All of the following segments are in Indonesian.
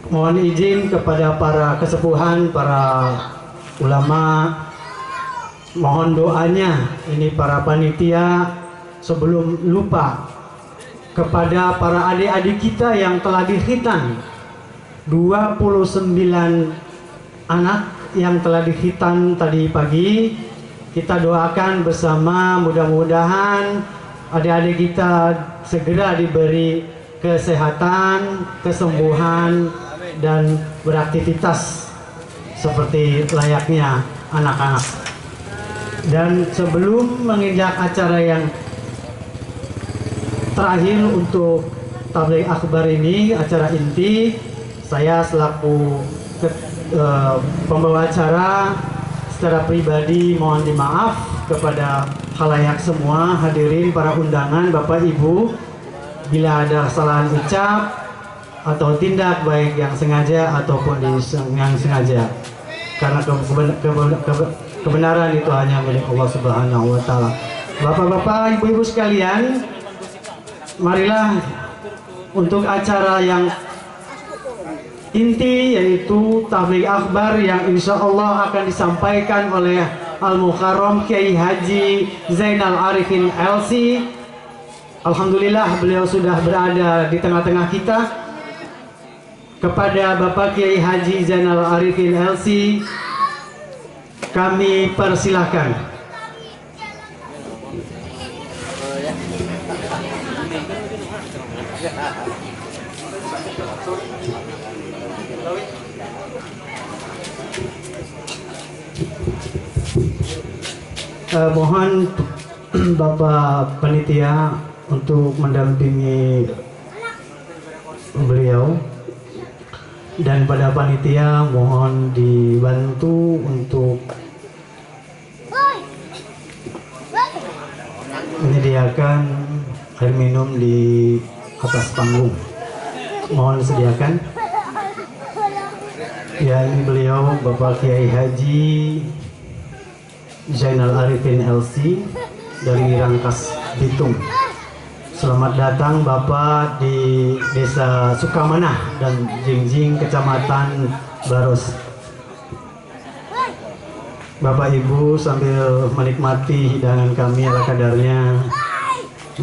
Mohon izin kepada para kesepuhan, para ulama, mohon doanya ini para panitia sebelum lupa kepada para adik-adik kita yang telah dikhitan, 29 anak yang telah dikhitan tadi pagi. Kita doakan bersama, mudah-mudahan adik-adik kita segera diberi kesehatan, kesembuhan, dan beraktivitas seperti layaknya anak-anak. Dan sebelum menginjak acara yang terakhir untuk tabligh akbar ini, acara inti, saya selaku pembawa acara secara pribadi mohon dimaaf kepada khalayak semua, hadirin, para undangan, Bapak Ibu, bila ada kesalahan ucap atau tindak baik yang sengaja ataupun yang sengaja, karena kebenaran itu hanya milik Allah Subhanahu wa Ta'ala. Bapak-bapak, ibu-ibu sekalian, marilah untuk acara yang inti, yaitu tabligh akbar yang insya Allah akan disampaikan oleh Al-Mukarram Kiai Haji Zainal Arifin LC. Alhamdulillah beliau sudah berada di tengah-tengah kita. Kepada Bapak Kiai Haji Zainal Arifin LC kami persilahkan. Mohon Bapak Panitia untuk mendampingi beliau, dan pada panitia mohon dibantu untuk menyediakan air minum di atas panggung. Mohon sediakan. Ya, ini beliau Bapak Kiai Haji Zainal Arifin LC dari Rangkas Bitung. Selamat datang Bapak di Desa Sukamanah dan Jingjing, Kecamatan Baros. Bapak Ibu sambil menikmati hidangan kami ala kadarnya,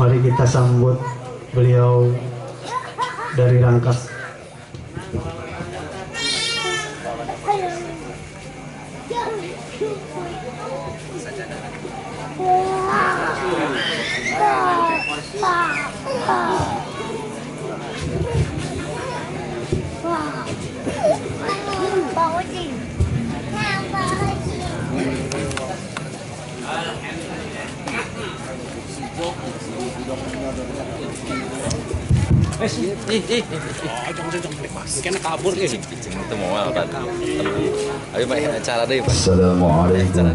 mari kita sambut beliau dari Rangkas. Kena kabur gitu. Itu mau apa? Ayo baik acara deh, Pak. Assalamualaikum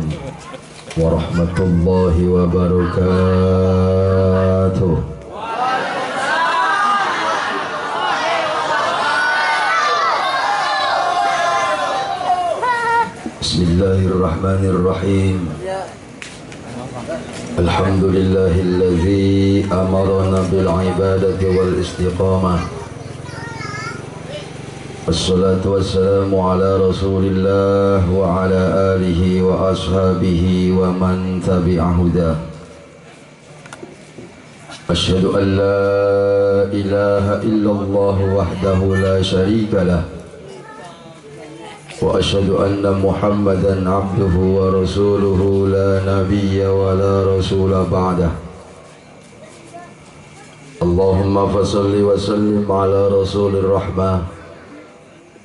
warahmatullahi wabarakatuh. Bismillahirrahmanirrahim. Alhamdulillahilladzi amarna bil ibadati wal istiqamah. Wassalatu wassalamu ala rasulillah wa ala alihi wa ashabihi wa man tabi'a huda. Asyhadu an la ilaha illallah wahdahu la syarika lah, wa asyhadu anna Muhammadan abduhu wa rasuluhu la nabiyya wa la rasula ba'dah. Allahumma fasalli wa sallim ala rasulir rahmah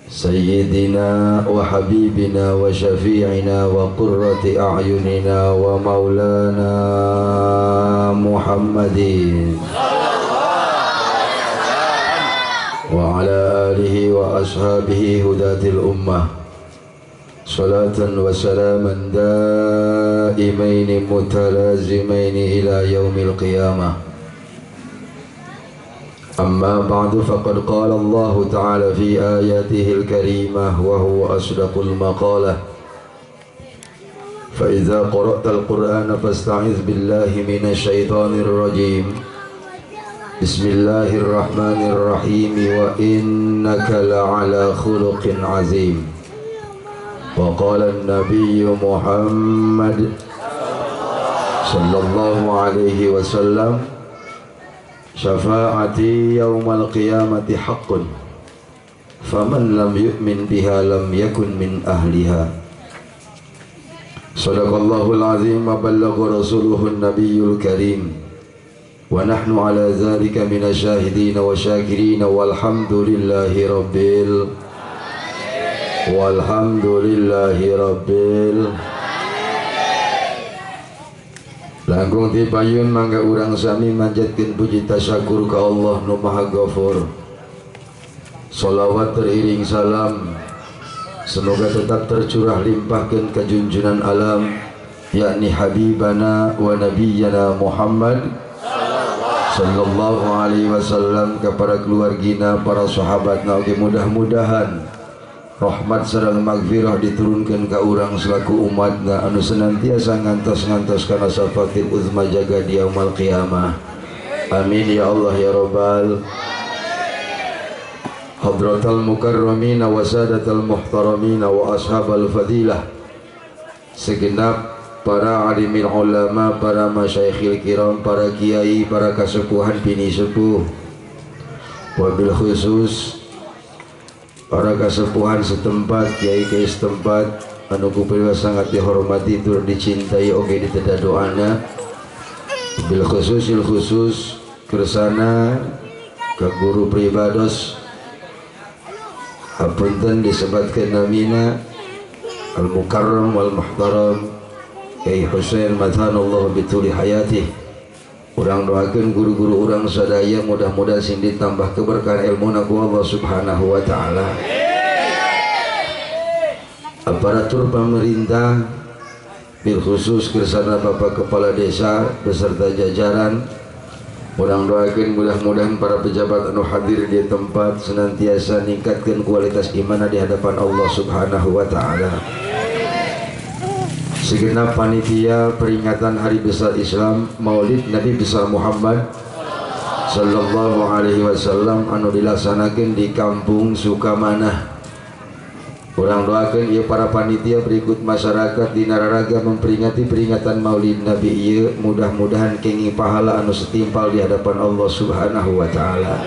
sayyidina wa habibina wa syafi'ina wa qurrati a'yunina wa maulana Muhammadin wa ala alihi wa ashabihi hudatil ummah. Salatan wa salaman daimaini mutalazimaini ila yaumil qiyamah. Amma ba'du, faqad qala Allah ta'ala fi ayatihi al-karimah wa huwa asdaqul maqalah. Fa idza qara'ta al-Qur'ana fasta'iz billahi minasy syaithanir rajim. Bismillahirrahmanirrahim. Wa innaka la'ala khuluqin azim. Wa qala an-nabiy Muhammad sallallahu alaihi wasallam, syafa'ati yaumal qiyamati haqqun, faman lam yu'min biha lam yakun min ahliha. Sadaqallahul azim wa ballagha rasuluhun nabiyyul karim. Wa nahnu ala dzalika minasyahidin wa syakirin walhamdulillahi rabbil langkung ti payun mangga urang sami manjatkeun puji tasyakur ka Allah nu Maha Ghafur. Shalawat teriring salam semoga tetap tercurah limpahkeun ka junjungan alam, yakni habibana wa nabiyyana Muhammad sallallahu alaihi wasallam, kepada keluargina, para sahabatna. Oke, mudah-mudahan rahmat sareng magfirah diturunkan ke urang selaku umatna anu senantiasa ngantos-ngantos kana syafaat uzma jaga di yaumul qiyamah. Amin ya Allah ya rabbal. Hadratal mukarramin wa sadatal muhtaramin wa ashabal fadilah, segenap para alimil ulama, para masyayikhil kiram, para kiai, para kasepuhan bini sepuh, wabil khusus para kasepuhan setempat, kiai-kiai setempat anu kupila sangat dihormati, tur dicintai, oge diteda doana. Bil khusus kersana ke guru pribados, hapunten disebatkeun namina al mukarram wal muhtaram Kyai Husain madhanallahu bituli hayatih. Urang doakeun guru-guru urang sadaya mudah-mudahan sing ditambah keberkahan ilmuna ku Allah Subhanahu wa taala. Aparatur pemerintah bil khusus kersana Bapak Kepala Desa beserta jajaran, urang doakeun mudah-mudahan para pejabat anu hadir di tempat senantiasa ningkatkeun kualitas iman di hadapan Allah Subhanahu wa taala. Segenap panitia peringatan Hari Besar Islam Maulid Nabi Besar Muhammad sallallahu alaihi wasallam anu dilaksanakeun di Kampung Sukamanah. Urang doakeun ieu para panitia berikut masyarakat di Nararaga memperingati peringatan Maulid Nabi ieu, mudah-mudahan kenging pahala anu setimpal di hadapan Allah Subhanahu wa taala.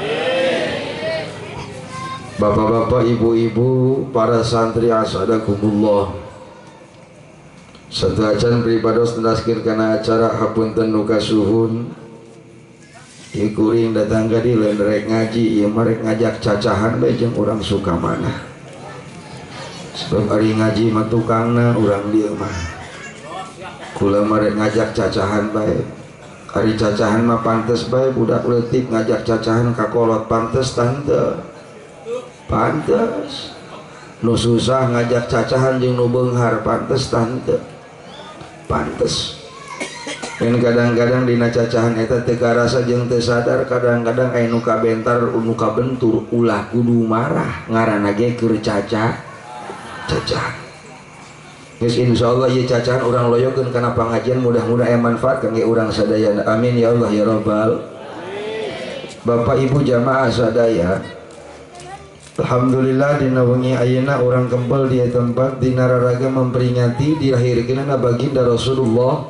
Bapak-bapak, ibu-ibu, para santri asadakumullah. Satu acan pribados tendaskeun kana acara hapunten nu kasuhun. Ieu kuring datang ka dieu lain rek ngaji, ieu mah rek ngajak cacahan bae jeung urang Sukamanah. Sebab ari ngaji mah tukangna urang dieu mah. Kula mah rek ngajak cacahan bae. Ari cacahan mah pantes bae budak leutik ngajak cacahan ka kolot, pantes tante. Pantes. Nu susah ngajak cacahan jeung nu beunghar, pantes tante. Pantes. Dan kadang-kadang dina cacahan eta teu karasa jeung teu sadar, kadang-kadang aya nu kabentar nu kabentur ulah kudu marah, ngaranna ge keur cacahan. Geus insyaallah ieu cacahan urang loyokeun kana pangajian, mudah-mudahan aya manfaat kangge urang sadayana. Amin ya Allah ya rabbal. Bapak Ibu jamaah sadaya, alhamdulillah dina wengi ayeuna urang kempel di tempat di Nararaga memperingati dilahirkeunna baginda Rasulullah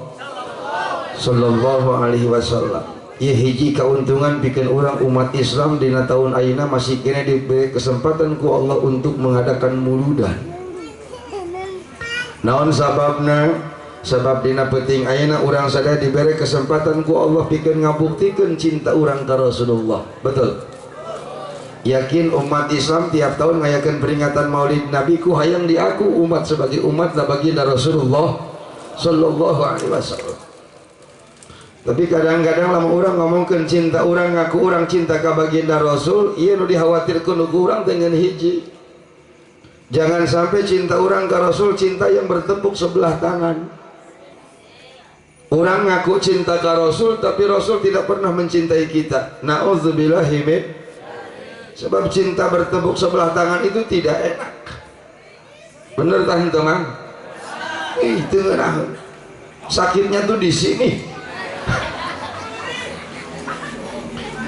sallallahu alaihi wasallam. Ieu hiji kauntungan pikeun urang umat Islam dina taun ayeuna masih kena diberi kesempatan ku Allah untuk mengadakan muludan. Naon sababna? Sebab dina penting ayeuna urang sadaya diberi kesempatan ku Allah pikeun ngabuktikeun cinta urang ka Rasulullah. Betul? Yakin umat Islam tiap tahun ngayakeun peringatan Maulid Nabi ku hayang diaku umat sebagai umat da baginda Rasulullah sallallahu alaihi wasallam. Tapi kadang-kadang lamun urang ngomongkeun cinta urang, ngaku urang cinta ka baginda Rasul, ieu nu dikhawatirkeun ku urang dengan hiji. Jangan sampai cinta urang ka Rasul cinta yang bertepuk sebelah tangan. Urang ngaku cinta ka Rasul tapi Rasul tidak pernah mencintai kita. Nauzubillahi min. Sebab cinta bertepuk sebelah tangan itu tidak enak. Bener tak teman? Itu ngerah. Sakitnya tuh di sini.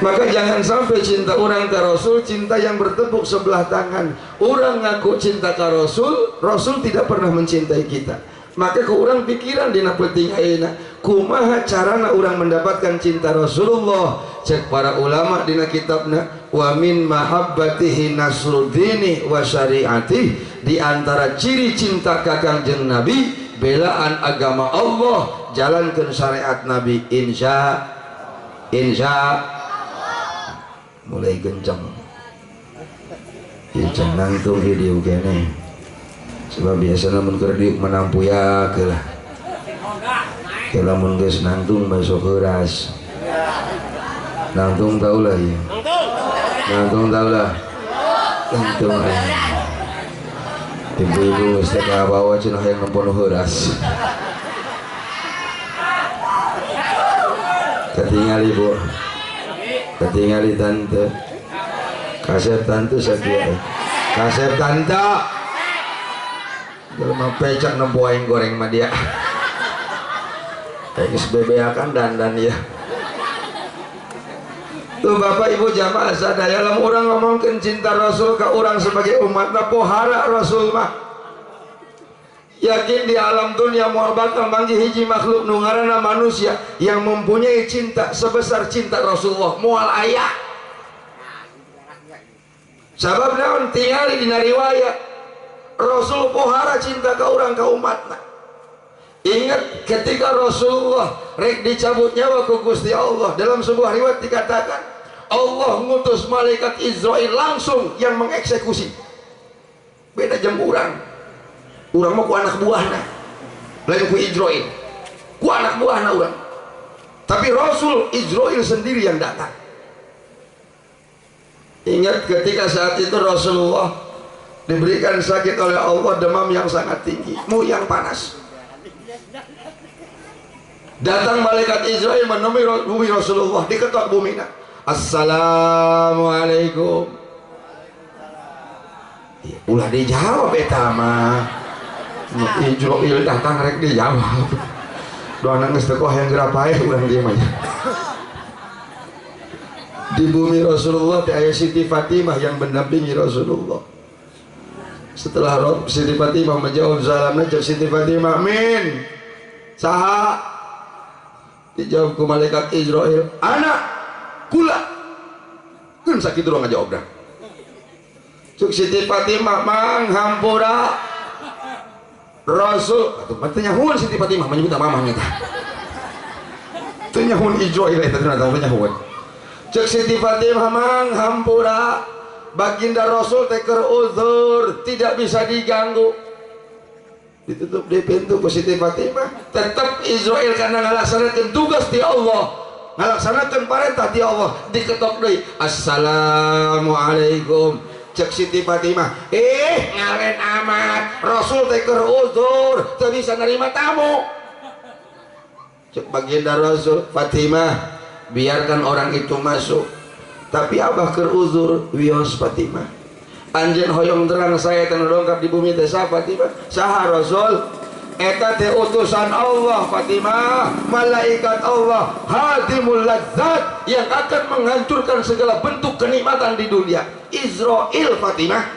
Maka jangan sampai cinta orang ke Rasul cinta yang bertepuk sebelah tangan. Orang ngaku cinta ke Rasul, Rasul tidak pernah mencintai kita. Maka ke orang pikiran dina penting ayeuna kumaha carana orang mendapatkan cinta Rasulullah. Cek para ulama dina kitabna wa min mahabbatihi nasruddini wa syariati, di antara ciri cinta kakang jeung Nabi belaan agama Allah, jalankeun syariat Nabi. Insya mulai kencang kencang nangtung video kene sebab biasa namun kerdiuk menampu ya kelah kelamun geus nangtung besok keras nangtung tau lah ya nangtung tau lah nangtung ibu-ibu geus teh bawa cenah yang nempon keras ketinggali bu ketinggali tante kasep tante sakia kasep tante kalau mau pecak nempo aing goreng mah dia kayak bebeakan dandan ya tuh bapak ibu jamaah sadaya lamun orang ngomongkeun cinta Rasul ke orang sebagai umatna pohara Rasul mah yakin di alam dunia moal bakal manggih hiji makhluk nu ngaranna manusia yang mempunyai cinta sebesar cinta Rasulullah moal aya. Sabab naon tingali dina riwayat Rasul pohara cinta ka urang ka umatna. Ingat ketika Rasulullah rek dicabut nyawa ku Gusti Allah, dalam sebuah riwayat dikatakan Allah ngutus malaikat Israil langsung yang mengeksekusi. Beda jam urang mah ku anak buahna lain ku Israil ku anak buahna urang, tapi Rasul Israil sendiri yang datang. Ingat ketika saat itu Rasulullah diberikan sakit oleh Allah, demam yang sangat tinggi, yang panas. Datang malaikat Israil menemui bumi Rasulullah, diketok bumi. Assalamualaikum. Ulah dijawab eta mah. Israil datang rek dijawab. Doana geus teu yang gerapae urang dieu mah. Di bumi Rasulullah teh aya Siti Fatimah yang mendampingi Rasulullah. Setelah Siti Fatimah menjawab salamna, cek Siti Fatimah, "Min." Saha? Dijawab ku malaikat Israil, "Anak kula." Kan sakit urang ngajawab dah. Cek Siti Fatimah, "Mang hampura Rasul." Atuh mah teu nyahoan Siti Fatimah menyebut mamah nya tah. Teu nyahoan Israil eta teh nyahoan. Cek Siti Fatimah, "Mang hampura baginda Rasul teker uzur tidak bisa diganggu." Ditutup di pintu ku Siti Fatimah. Tetap Israil karena ngalaksanakeun tugas di Allah, ngalaksanakeun perintah di Allah, diketok deui, "Assalamualaikum." Cek Siti Fatimah, ngaren amat Rasul teker uzur teu bisa nerima tamu. Cek baginda Rasul, "Fatimah, biarkan orang itu masuk, tapi abah keur uzur." Wios Fatimah, anjeun hoyong terang saya teh dongkap di bumi teh saha Fatimah? Saha Rasul? Eta teh utusan Allah Fatimah, malaikat Allah, hadimul ladzat, yang akan menghancurkan segala bentuk kenikmatan di dunia. Israil Fatimah.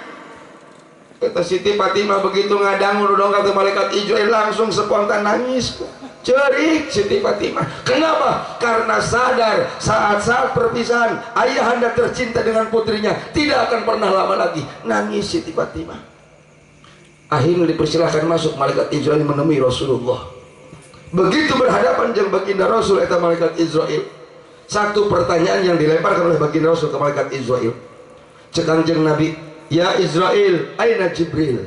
Kata Siti Fatimah begitu ngadangu dongkap teh malaikat Israil langsung spontan nangis. Cerik Siti Fatimah. Kenapa? Karena sadar saat-saat perpisahan ayahanda tercinta dengan putrinya tidak akan pernah lama lagi. Nangis Siti Fatimah. Akhirnya dipersilahkan masuk malaikat Israil menemui Rasulullah. Begitu berhadapan dengan baginda Rasul eta malaikat Israil. Satu pertanyaan yang dilemparkan oleh baginda Rasul ke malaikat Israil. Cek Kanjeng Nabi, "Ya Israil, aina Jibril?"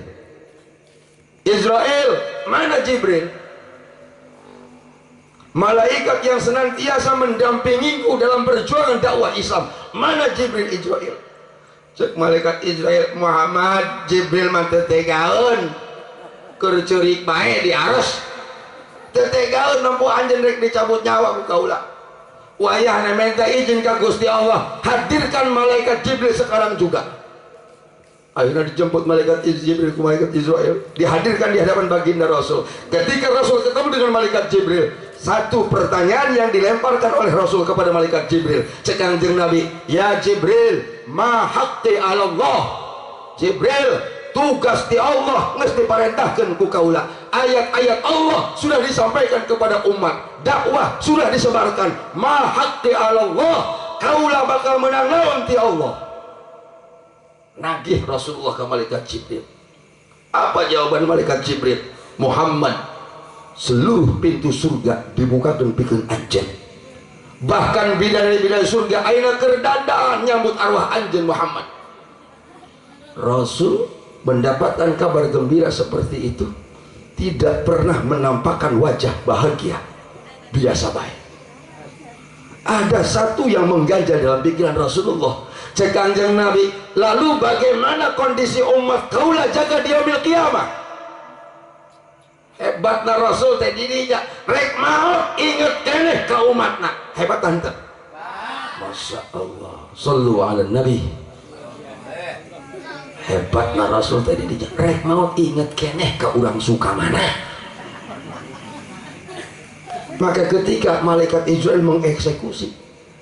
Israil, mana Jibril? Malaikat yang senantiasa mendampingiku dalam perjuangan dakwah Islam. Mana Jibril? Israil. Cek malaikat Israil, "Muhammad, Jibril mah teu tegaeun keur ceurik bae di aros. Teu tegaeun nempo anjeun rek dicabut nyawa ku kaula. Wayahna minta izin ka Gusti Allah, hadirkan malaikat Jibril sekarang juga." Akhirnya dijemput malaikat Jibril ke malaikat Israil, dihadirkan di hadapan baginda Rasul. Ketika Rasul ketemu dengan malaikat Jibril, satu pertanyaan yang dilemparkan oleh Rasul kepada malaikat Jibril. Cek Kanjeng Nabi, ya Jibril, ma haqqi 'ala Allah. Jibril, tugas di Allah geus diparentahkeun ku kaula. Ayat-ayat Allah sudah disampaikan kepada umat, dakwah sudah disebarkan. Ma haqqi 'ala Allah, kaula bakal menang naon ti Allah. Nagih Rasulullah ke malaikat Jibril. Apa jawaban malaikat Jibril? Muhammad, seluruh pintu surga dibukakan pikeun anjeun. Bahkan bidadari-bidadari surga ayeuna keur dandan nyambut arwah anjeun Muhammad. Rasul mendapatkan kabar gembira seperti itu, tidak pernah menampakkan wajah bahagia, biasa baik. Ada satu yang mengganjal dalam pikiran Rasulullah. Cek Kanjeng Nabi, lalu bagaimana kondisi umat kaula jaga di yaumil kiamah? Hebatna Rasul teh dirinya rek maot inget keneh ka umatna. Hebat tante. Masya Allah. Sallu ala Nabi. Hebatna Rasul teh dirinya rek maot inget keneh ka urang suka mana. Maka ketika malaikat Israel mengeksekusi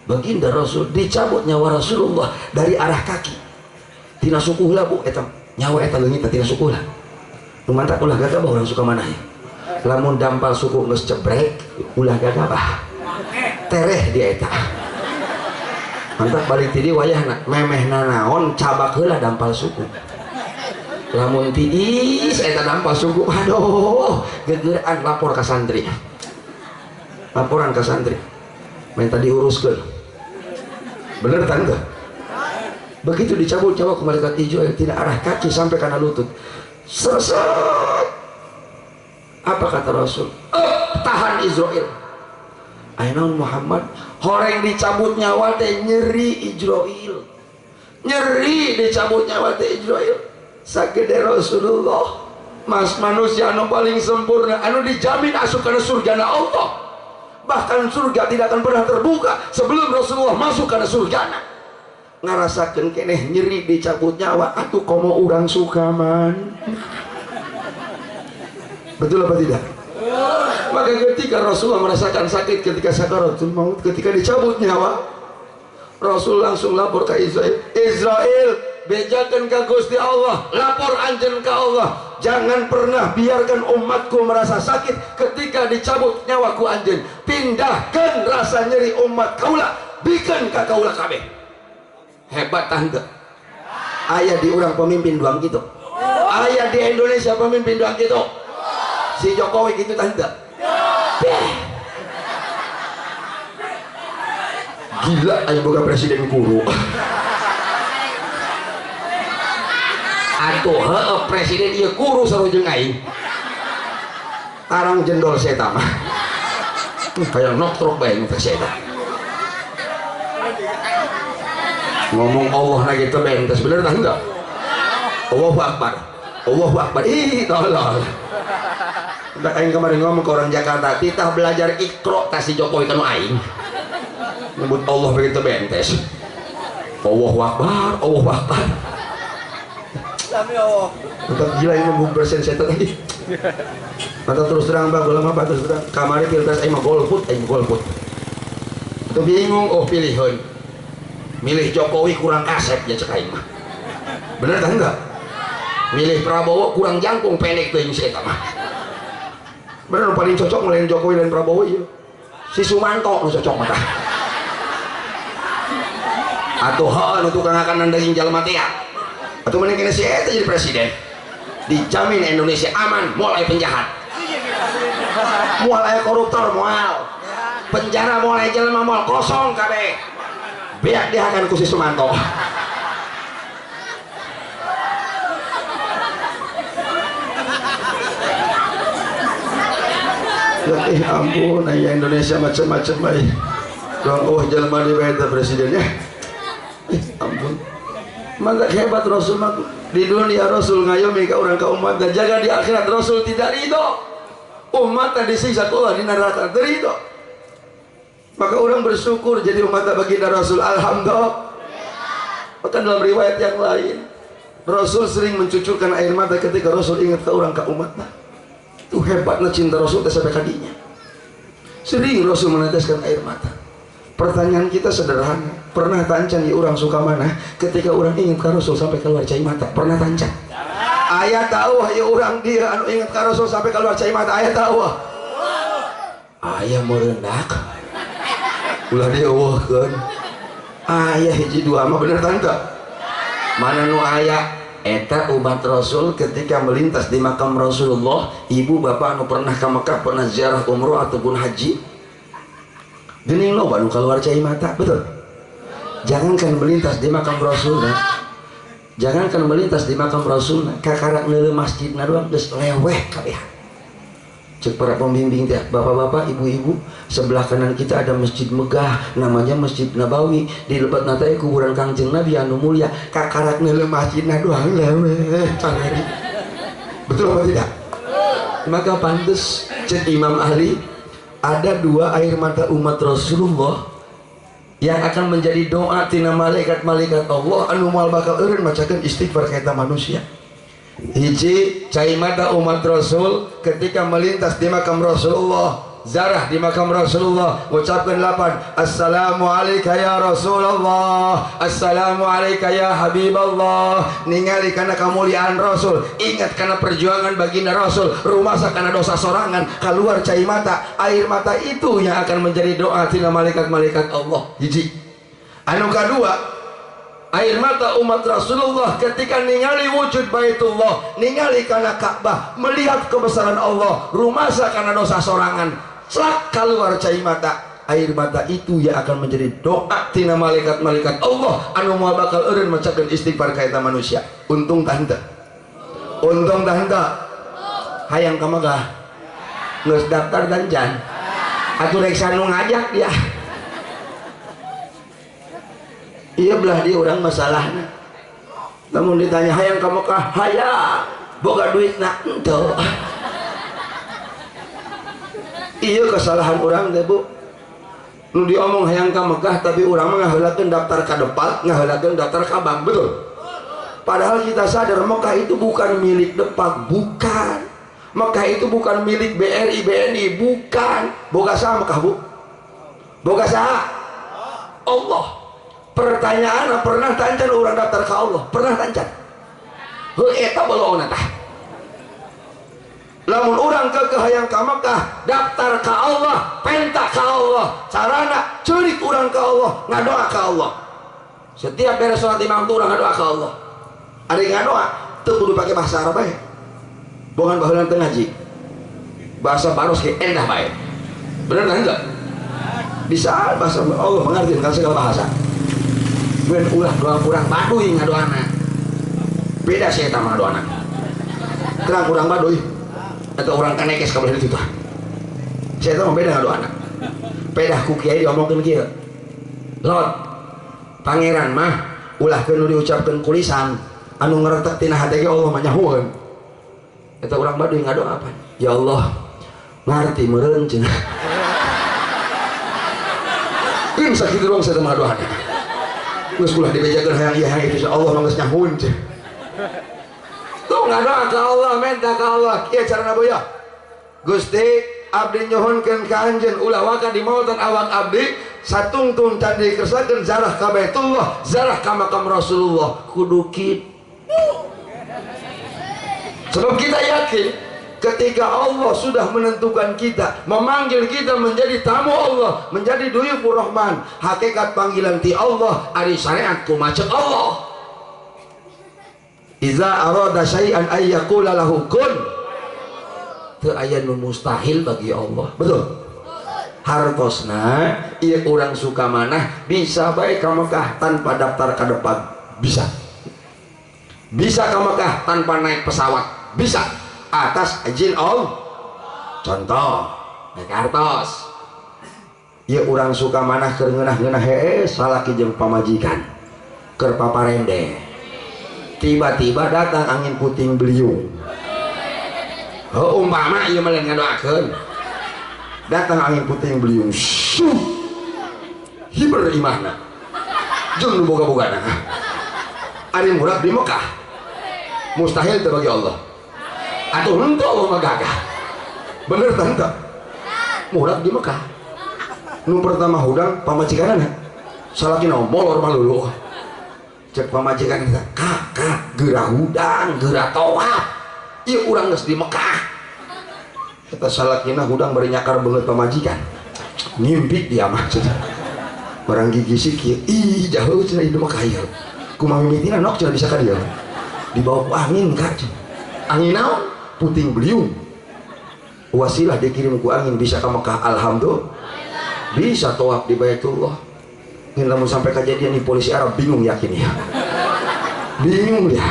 baginda Rasul, dicabut nyawa Rasulullah dari arah kaki. Tina suku heula bu eta nyawa eta leungit tina suku heula. Nu mantak ulah gagabah urang suka mana ya. Lamun dampal suku geus cebrek ulah gagabah. Tereh di eta. Mantak balik ti dieu wayahna memehna naon cabak heula dampal suku. Lamun tiis eta dampal suku aduh gegeran lapor ka santri. Laporan ke santri minta diuruskan, bener tante. Begitu dicabut nyawa ke malaikat Israel tidak arah kaki sampai karena lutut, sesat. Apa kata Rasul? Tahan Israel. Ayeuna Muhammad horeng dicabut nyawa teh nyeri Israel, nyeri dicabut nyawa teh Israel. Sagede Rasulullah mas manusia anu paling sempurna anu dijamin asup kana surgana Allah. Bahkan surga tidak akan pernah terbuka sebelum Rasulullah masuk ke surga. Ngarasakeun keneh nyeri dicabut nyawa atuh komo urang sukaman. Betul apa tidak? Maka ketika Rasulullah merasakan sakit ketika sakaratul maut, ketika dicabut nyawa, Rasul langsung lapor ke Israel. Israel, bejakan ke Gusti Allah, lapor anjeun ke Allah. Jangan pernah biarkan umatku merasa sakit ketika dicabut nyawaku anjeun. Pindahkan rasa nyeri umat kaula, bikin ka kaula kabeh. Hebat tangga. Aya di urang pemimpin doang gitu. Aya di Indonesia pemimpin doang gitu. Si Jokowi gitu tangga. Gila aya boga presiden guru. Atuh heuh presiden ieu guru sarojeng aing. Tarang jendol seta mah. Kayak noktrok bae nu seta. Ngomong Allah na gitu bentes bener tah enggak? Allahu Akbar. Allahu Akbar. Ih tolol. Udah aing kemarin ngomong ke orang Jakarta, titah belajar Iqra tah si Jokowi kanu aing. Nyebut Allah begitu bentes. Allahu Akbar, Allahu Akbar. Mantap gila ini membubar sensetan lagi. Mantap terus terang bang, lama apa terus terang. Kamari pilpres aing mah golput, aing golput. Tuh bingung, oh pilihan. Milih Jokowi kurang asep ya cek aing mah. Bener tak enggak? Milih Prabowo kurang jangkung pendek tuh yang saya mah. Bener paling cocok ngelain Jokowi dan Prabowo iya. Si Sumanto nu cocok mah. Atuh heuh tukang akan nandangin jalma teh. Atau mending kena si eta jadi presiden, dijamin Indonesia aman mulai penjahat, mulai koruptor, mual penjara, mulai jelema mual kosong kabeh, biar dia akan ku si Sumanto. Ya ampun, ya Indonesia macam-macam baik. Oh jelema di beta presidennya, ampun. Maka hebat Rasul di dunia Rasul ngayomi ke orang ke umat dan jaga di akhirat Rasul tidak ridho umat disiksa Allah di neraka ridho. Maka orang bersyukur jadi umat baginda Rasul, alhamdulillah. Maka dalam riwayat yang lain Rasul sering mencucurkan air mata ketika Rasul ingat ke orang ke umatnya. Itu hebatnya cinta Rasul sampai kadinya. Sering Rasul meneteskan air mata. Pertanyaan kita sederhana, pernah tancan ya orang suka mana ketika orang ingat ke Rasul sampai keluar cai mata? Pernah tancan? Ayah tahu ya orang dia anu ingat ke Rasul sampai keluar cai mata, ayah tahu. Ayah merendak. Ulah dia wahkeun. Ayah hiji dua mah bener tante. Mana nu ayah? Eta umat Rasul ketika melintas di makam Rasulullah, ibu bapak anu pernah ke Mekah, pernah ziarah umroh ataupun haji, geuning loba nu keluar cai mata, betul? Jangankan melintas di makam Rasulna, jangankan melintas di makam Rasulna, kakarak neuleuh masjidna doang geus leweh kabeh. Cek para pembimbing teh, bapak-bapak, ibu-ibu, sebelah kanan kita ada masjid megah namanya Masjid Nabawi, di lebat nate kuburan Kangjeng Nabi anu mulia, kakarak neuleuh masjidna doang leweh cangari. Betul apa tidak? Maka pantes cek Imam Ali, ada dua air mata umat Rasulullah yang akan menjadi doa tina malaikat-malaikat Allah anu moal bakal eureun macakeun istighfar ka eta manusia. Hiji cai mata umat Rasul ketika melintas di makam Rasulullah, zarah di makam Rasulullah, ucapkan 8 assalamu alayka ya Rasulullah, assalamu alayka ya Habiballah, ningali karena kemuliaan Rasul, ingat karena perjuangan baginda Rasul, rumasa karena dosa sorangan, keluar cai mata, air mata itu yang akan menjadi doa tina malaikat-malaikat Allah. Hiji. Anu kedua, air mata umat Rasulullah ketika ningali wujud Baitullah, ningali kana Ka'bah, melihat kebesaran Allah, rumasa karena dosa sorangan, celak keluar cai mata. Air mata itu yang akan menjadi doa tina malaikat-malaikat Allah anu moal bakal eureun macakeun istighfar ka eta manusia. Untung tante. Untung tante. Hayang ka Megah. Geus daftar danjan. Atuh rek sanu ngajak dia. Iya belah dia orang masalahnya. Namun ditanya hayang ka Mekah, hayang. Boga duit nak ento. Iya kesalahan orang teh Bu. Nu diomong hayang ka Mekah tapi urang mah ngaheulakeun daftar ka Depak, ngaheulakeun daftar ka bank, betul? Padahal kita sadar Mekah itu bukan milik Depak, bukan. Mekah itu bukan milik BRI, BNI, bukan. Boga saha Mekah Bu? Boga saha? Allah. Pertanyaan, pernah tancan orang daftar ke Allah? Pernah tancan? Eta belum tah. Lamun orang ke hayang ka Mekah, daftar ke Allah, penta ke Allah, carana ceurik orang ke Allah, ngadoa ke Allah. Setiap beres salat imam tu orang ngadoa ke Allah. Ada yang ngadoa, teu kudu pakai bahasa Arab bae. Bogan baheula teu ngaji. Bahasa baros ke endah bae. Bener kan enggak? Bisa bahasa Allah mengerti kan segala bahasa. Ben ulah doa kurang baduy ngadoana. Beda sih eta mah doana. Terang kurang baduy. Atau orang kanekes ka belah ditu tah. Saya mah beda ngadoana. Pedah ku kiai diomongkeun kieu. Lot. Pangeran mah ulah keun diucapkeun ku lisan, anu ngaretek tina hati ge Allah mah nyahueun. Eta urang baduy ngadoa apa? Ya Allah, ngarti meureun cenah. Geus sakitu doang saya mah ngadoana. Terus ulah dibejakeun hayang ieu hayang itu Allah mah geus nyahueun ceh. Tuh ngadoa ka Allah, minta ka Allah. Kieu carana boya. Gusti, abdi nyohonkeun ka anjeun ulah waka di mautan awak abdi satungtung can dikersakeun zarah ka Baitullah, zarah ka makam Rasulullah. Kudu kitu. Sebab kita yakin ketika Allah sudah menentukan kita, memanggil kita menjadi tamu Allah, menjadi duyufur Rahman, hakikat panggilan ti Allah ari syariat ku macet Allah. Iza arada syai'an ay yaqula lahu kun. Teu aya nu mustahil bagi Allah. Betul? Hartosna ieu urang suka manah bisa bae ka Mekah tanpa daftar ka depan. Bisa. Bisa ka Mekah tanpa naik pesawat. Bisa. Atas izin Allah. Contoh naik kartos. Ieu urang suka manah keur ngeunah-ngeunah heuh salaki jeung pamajikan keur paparende. Tiba-tiba datang angin puting beliung. Umpama ieu mah lain ngadoakeun. Datang angin puting beliung. Hiber imahna. Jeung nu boga-bogana. Ari murah di Mekah. Mustahil teu bagi Allah. Atuh henteu Allah mah gagah. Bener tante. Murah di Mekah. Nu pertama hudang pamajikanana salakina molor malulu cek pamajikan kita kakak geura hudang geura tawaf ieu urang geus di Mekah kita salakina hudang bari nyakar beungeut pamajikan ngimpi dia mah barang gigi sih kieu ih jauh cenah di Mekah ieu kumaha mimitina nok cenah bisa ka dieu dibawa ku angin ka angin naon puting beliung wasilah dikirim ku angin bisa ke Mekah alhamdulillah bisa tawaf di Baitullah. Ini namun sampai kejadian di polisi Arab bingung yakin ya bingung ya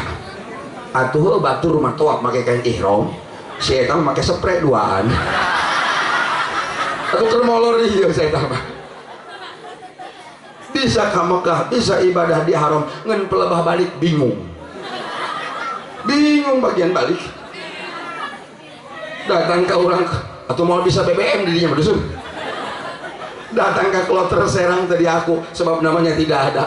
atuh batur rumah tawaf pakai kain ihram si eta pakai spray duaan atuh keur molor ieu si eta mah bisa ke Mekah bisa ibadah di haram ngan pelebah balik bingung bagian balik datang ke orang atau mau bisa BBM dirinya berdusun datang ke kloter Serang tadi aku sebab namanya tidak ada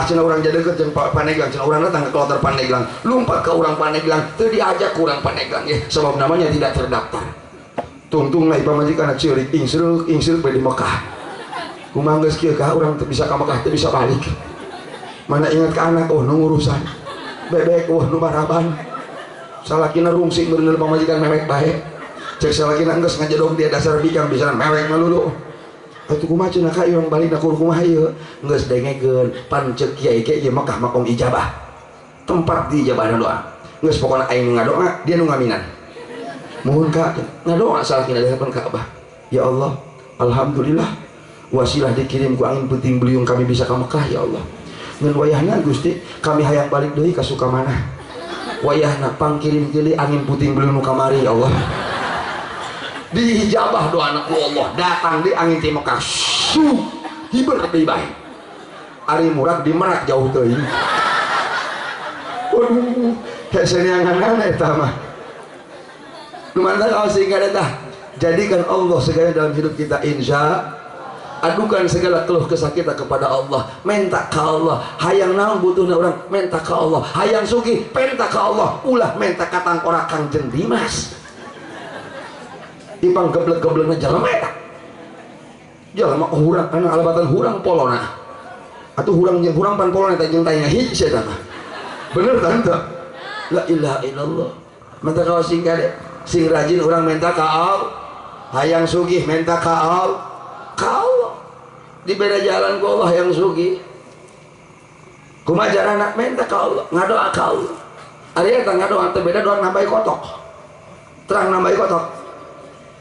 cina orang jadi kerja Paneglang cina orang datang ke kloter Paneglang lompat ke orang Paneglang itu diajak ke orang Paneglang ya sebab namanya tidak terdaftar tungtung lah pamajikan cilik ingsil di Mekah kumaha geus kieu ka urang teu bisa ka Mekah teu bisa balik mana ingat ke anak nu urusan bebek nu baraban salakina rungsing bener pamajikan mewek bae cek salakina geus ngajedog dia dasar bikang bisa mewek malulu atuh kumaha cenah ka ieu balik na kumaha ieu geus dengekeun pan ceuk kiai ge ieu Mekah makom ijabah tempat di ijabahna doa geus pokona aing ngadoa dia nu ngaminan mohon ka ngadoa salakina di hadapan Ka'bah ya Allah alhamdulillah wasilah dikirim ku angin puting beliung kami bisa ka Mekah ya Allah ngan wayahna Gusti kami hayang balik deui ka Sukamana wayahna pangkirim deui angin puting beliung nu kamari ya Allah diijabah doa anak Allah datang di angin ti Mekah hiber deui bae ari murag di Merak jauh teuing waduh hese neangan eta mah nu mantap kaos singkat eta jadikan Allah segala dalam hidup kita insya adukan segala keluh kesah kita kepada Allah minta ke Allah hayang naon butuhna orang minta ke Allah hayang sugih minta ke Allah ulah minta ka tangkora Kangjeng Dimas ipang geblek-geblekna jalema eta jalema hurang anu alabatan hurang polona atuh hurang jeung hurang pan polona eta jeung tanya hiji eta mah bener tante la ilaha illallah minta ka sing kade sing rajin urang minta ka Allah hayang sugih minta ka Allah dibeda jalan ku Allah yang sugih kumaha carana minta ka Allah ngadoa ka Allah ari eta ngadoa teh beda doa nambahi kotok terang nambahi kotok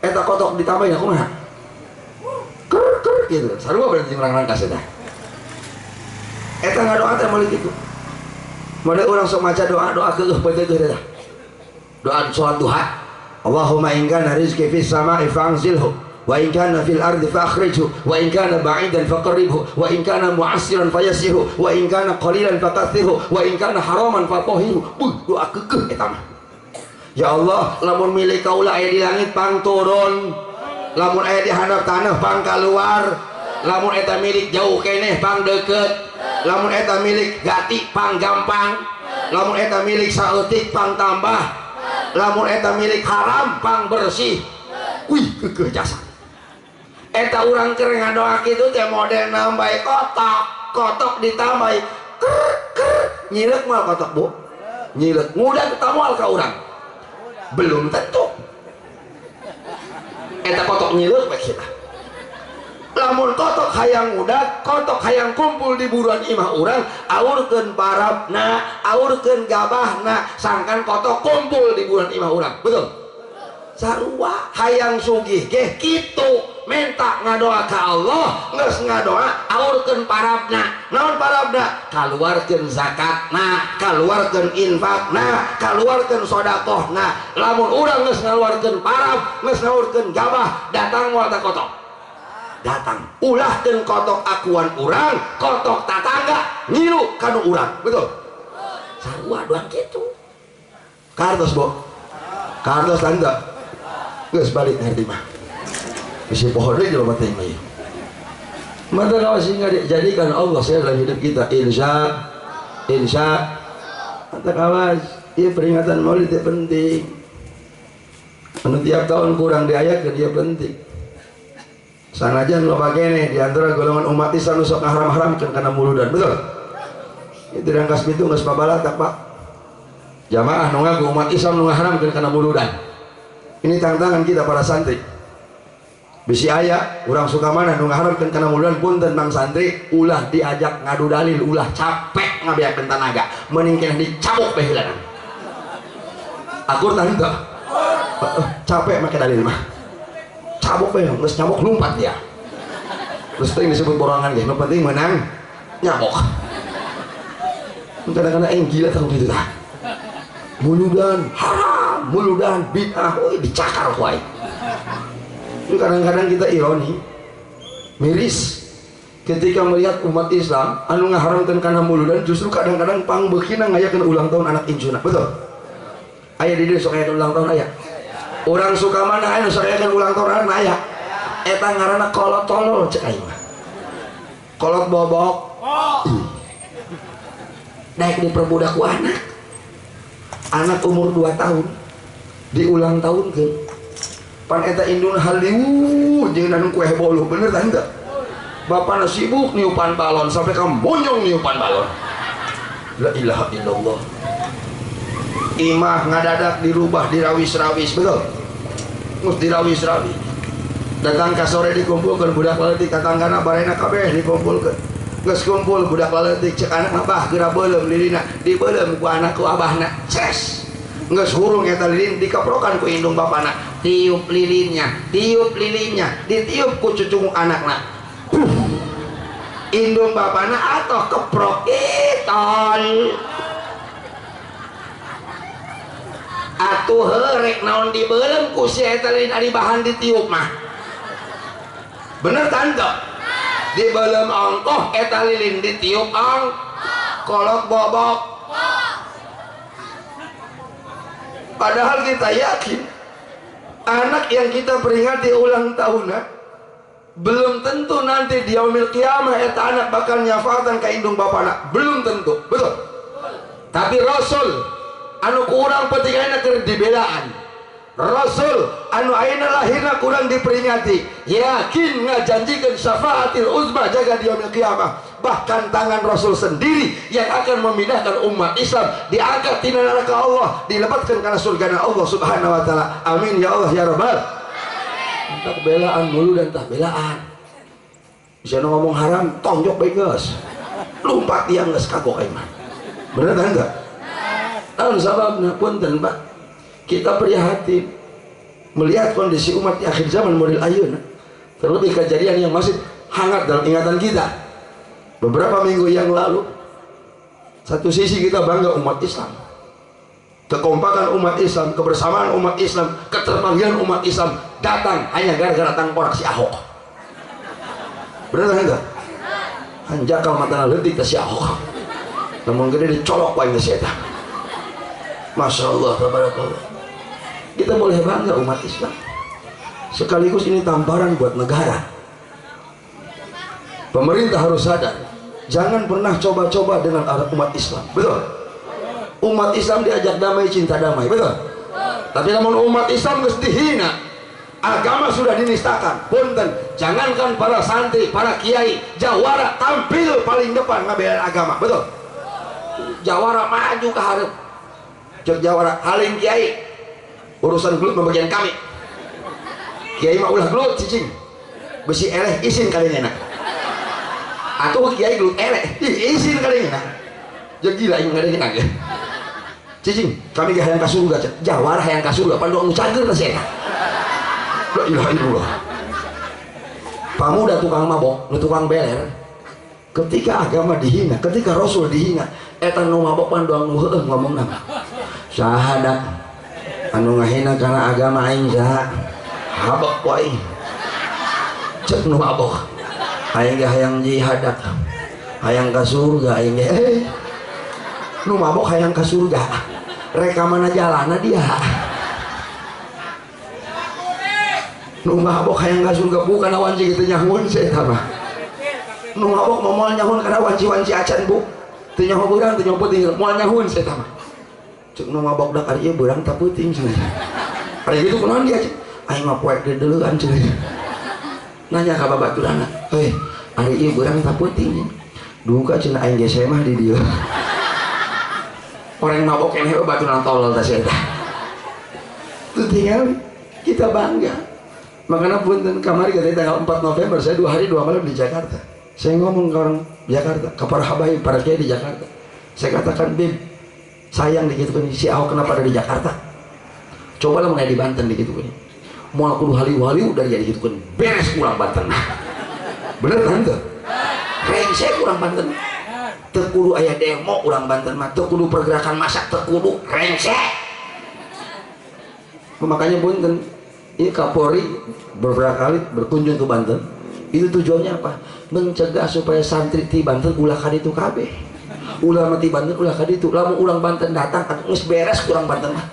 eta kotok ditambahin kumaha ker gitu sarua berarti urang rangkas eta ngadoa teh moal kitu model urang sok maca doa keeuh peuteuh eta doa salat duha Allahumma in kana rizqi fis sama'i fa'anzilhu wa in kana fil ardi fa'akhrijhu wa in kana ba'idan faqarribhu wa in kana mu'assiran fayassirhu wa in kana qalilan fakaththirhu wa in kana haraman fatahhirhu doa keukeuh eta mah ya Allah lamun milik kaula aya di langit pang turun lamun aya di handap tanah pang kaluar lamun eta milik jauh keneh pang deukeut lamun eta milik gati pang gampang lamun eta milik saeutik pang tambah lamun eta milik haram pang bersih wih keukeuh jasa eta urang keur ngadoa kitu teh model nambahi kotok ditambahi nyileuk moal kotok bu nyileuk ngudag tamual ka urang belum tentu eta kotok nyileuk bae kita lamun kotok hayang ngudag kotok hayang kumpul di buruan imah urang aurkeun parabna aurkeun gabahna sangkan kotok kumpul di buruan imah urang betul sarua hayang sugih ge kitu minta ngadoa ka Allah geus ngadoa aurkeun parabna naon parabna kaluarkeun zakatna kaluarkeun infakna kaluarkeun sedekahna lamun urang geus ngaluarkeun parab geus ngaluarkeun gabah datang moal ta kotok datang ulahkeun kotok akuan urang kotok tatangga ngilu kanu urang betul sarua doang kitu kartos bu kartos tanda geus balik ngerti mah bisi pohon deui jelema teh mah mata kawas sehingga dijadikan Allah saya dalam hidup kita insya mata kawas ieu peringatan maulid teh penting anu tiap tahun kurang diayakeun dia penting Sanajan lo nih di antara golongan umat Islam nu sok ngaharam-haramkeun kana muludan, betul? Itu rangkas pitu geus babalata, Pak. Jamaah nu ngaku umat Islam nu ngaharamkeun kana muludan. Ini tantangan kita para santri. Bisi aya urang suka mana nu ngaharamkeun kana muludan punten Mang santri ulah diajak ngadu dalil, ulah capek ngabeakeun tanaga, mending keneh dicabok bae heulanan. Akur tah henteu. Capek make dalil mah. Cabok ya, nges nyamuk lumpat ya. Terus itu yang disebut borongan ya, yang penting menang nyamuk. Kadang-kadang yang gila tahu gitu tak. Muludan haram, muludan bid'ah, dicakar kuai. Itu kadang-kadang kita ironi, miris ketika melihat umat Islam anu ngaharamkeun kana muludan, justru kadang-kadang pangbeukina ngayakeun ulang tahun anak injuna, betul? Aya di dieu sok aya ulang tahun aya. Orang suka mana aya soreakeun ulang tahun anak aya. Eta ngaranna kolot tolol cek aing mah. Kolot bobok. Daek diperbudak ku anak. Anak umur 2 tahun diulang tahunkeun. Pan eta indun haliu jeung anu kue bolu, bener tah henteu? Bapana sibuk niupan balon sampai ka monyong niupan balon. La ilaha illallah. Imah ngadadak dirubah dirawis-rawis, betul? Mus dirawis-rawis. Datang ka sore dikumpulkeun budak leutik katanggana barena kabeh dikumpulkeun. Geus kumpul budak leutik cek anak abah geura beuleum lilina, dibeulem ku anak ku abahna. Ces. Geus hurung eta lilin dikeprokan ku indung bapana. Tiup lilinnya, ditiup ku cucung anakna. Indung bapana atoh keprok itol. Atuh heurek naon dibeulem ku si eta lilin ari bahan ditiup mah. Bener tante? Dibeulem ongkoh eta lilin ditiup kolot bobok. Padahal kita yakin anak yang kita peringati ulang tahunna belum tentu nanti di yaumil qiyamah eta anak bakal nyafaatan ka indung bapana, belum tentu, betul? Tapi Rasul anu kurang petingana keur dibelaan, Rasul anu ayeuna lahirna kurang diperingati, yakin ngajanjikeun syafaatil uzma jaga di yaumil qiyamah. Bahkan tangan Rasul sendiri yang akan memindahkan umat Islam diangkat tina neraka Allah, dilebatkan kana surgana Allah Subhanahu wa taala. Amin ya Allah ya rabbal. Entah belaan mulu dan tah belaan. Bisa ngomong haram tonjok bae geus. Lumpat dia geus kagok aing mah. Bener tah enggak? Tahun sababna punten Pak, kita prihatin melihat kondisi umat di akhir zaman model ayeuna, terlebih kejadian yang masih hangat dalam ingatan kita. Beberapa minggu yang lalu, satu sisi kita bangga umat Islam, kekompakan umat Islam, kebersamaan umat Islam, keterpanggilan umat Islam datang hanya gara-gara tangkorak si Ahok. Benar enggak? Hanjakal mata leutik si Ahok, namun gede dicolok wae geus eta. Masya Allah, tabarakallah. Kita boleh bangga umat Islam. Sekaligus ini tamparan buat negara. Pemerintah harus sadar, jangan pernah coba-coba dengan umat Islam, betul? Umat Islam diajak damai, cinta damai, betul? Tapi namun umat Islam harus dihina, agama sudah dinistakan. Punten, jangankan para santri, para kiai, jawara tampil paling depan ngabelaan agama, betul? Jawara maju ke hareup. Cek jawara halim kiai urusan gelut membagian kami kiai mah ulah gelut cicing besi eleh izin kalinya nak atuh kiai gelut eleh izin kalinya nak jadi gila yang ada nak ya cicing kami gak hayang ka surga jawara hayang ka surga pan doang cager lah saya la ilaha illallah pamuda tukang mabok nu tukang beler ketika agama dihina, ketika Rasul dihina, eta nu mabok pan doang nu heueuh ngomongna syahadat anu ngahina karena agama aing saha habak wae cek nu mabok aing ge hayang jihadak hayang ka surga aing ge nu mabok hayang ka surga rek mana jalana dia nu mabok hayang ka surga bukan wanci kitu nyahun saya mah nu mabok moal nyahun karena wanci-wanci acan bu teu nyaho beurang teu nyaho peuting moal nyahun saya mah cek nu mabok dak ari ieu beurang teu peuting cenah ari gitu kunaon dia cek aing mah poek deuleuan cenah nanya ke babaturan, hei hari ini orang tak pentingnya duka cina aing ge mah di dia orang mabok yang hebat baturan tolol tas eta itu tinggal kita bangga. Makanya punten kamari katanya tanggal 4 November saya 2 hari 2 malam di Jakarta. Saya ngomong ke orang Jakarta, ke para habaib, para kiai di Jakarta. Saya katakan, Bib, sayang dikitukan si Ahok kenapa ada di Jakarta? Cobalah mengenai di Banten dikitukan. Mau kudu haliu-haliu dari jadi dikitukan beres kurang Banten. Bener kan tuh? Rengsek kurang Banten. Tekudu ayah demo kurang Banten mah, tekudu pergerakan massa, tekudu rengsek. Makanya punten ini Kapolri beberapa kali berkunjung ke Banten. Itu tujuannya apa? Mencegah supaya santri di Banten ulah kaditu kabeh. Ulama di Banten ulah kaditu. Lamun ulang Banten datang geus beres kurang Banten mah.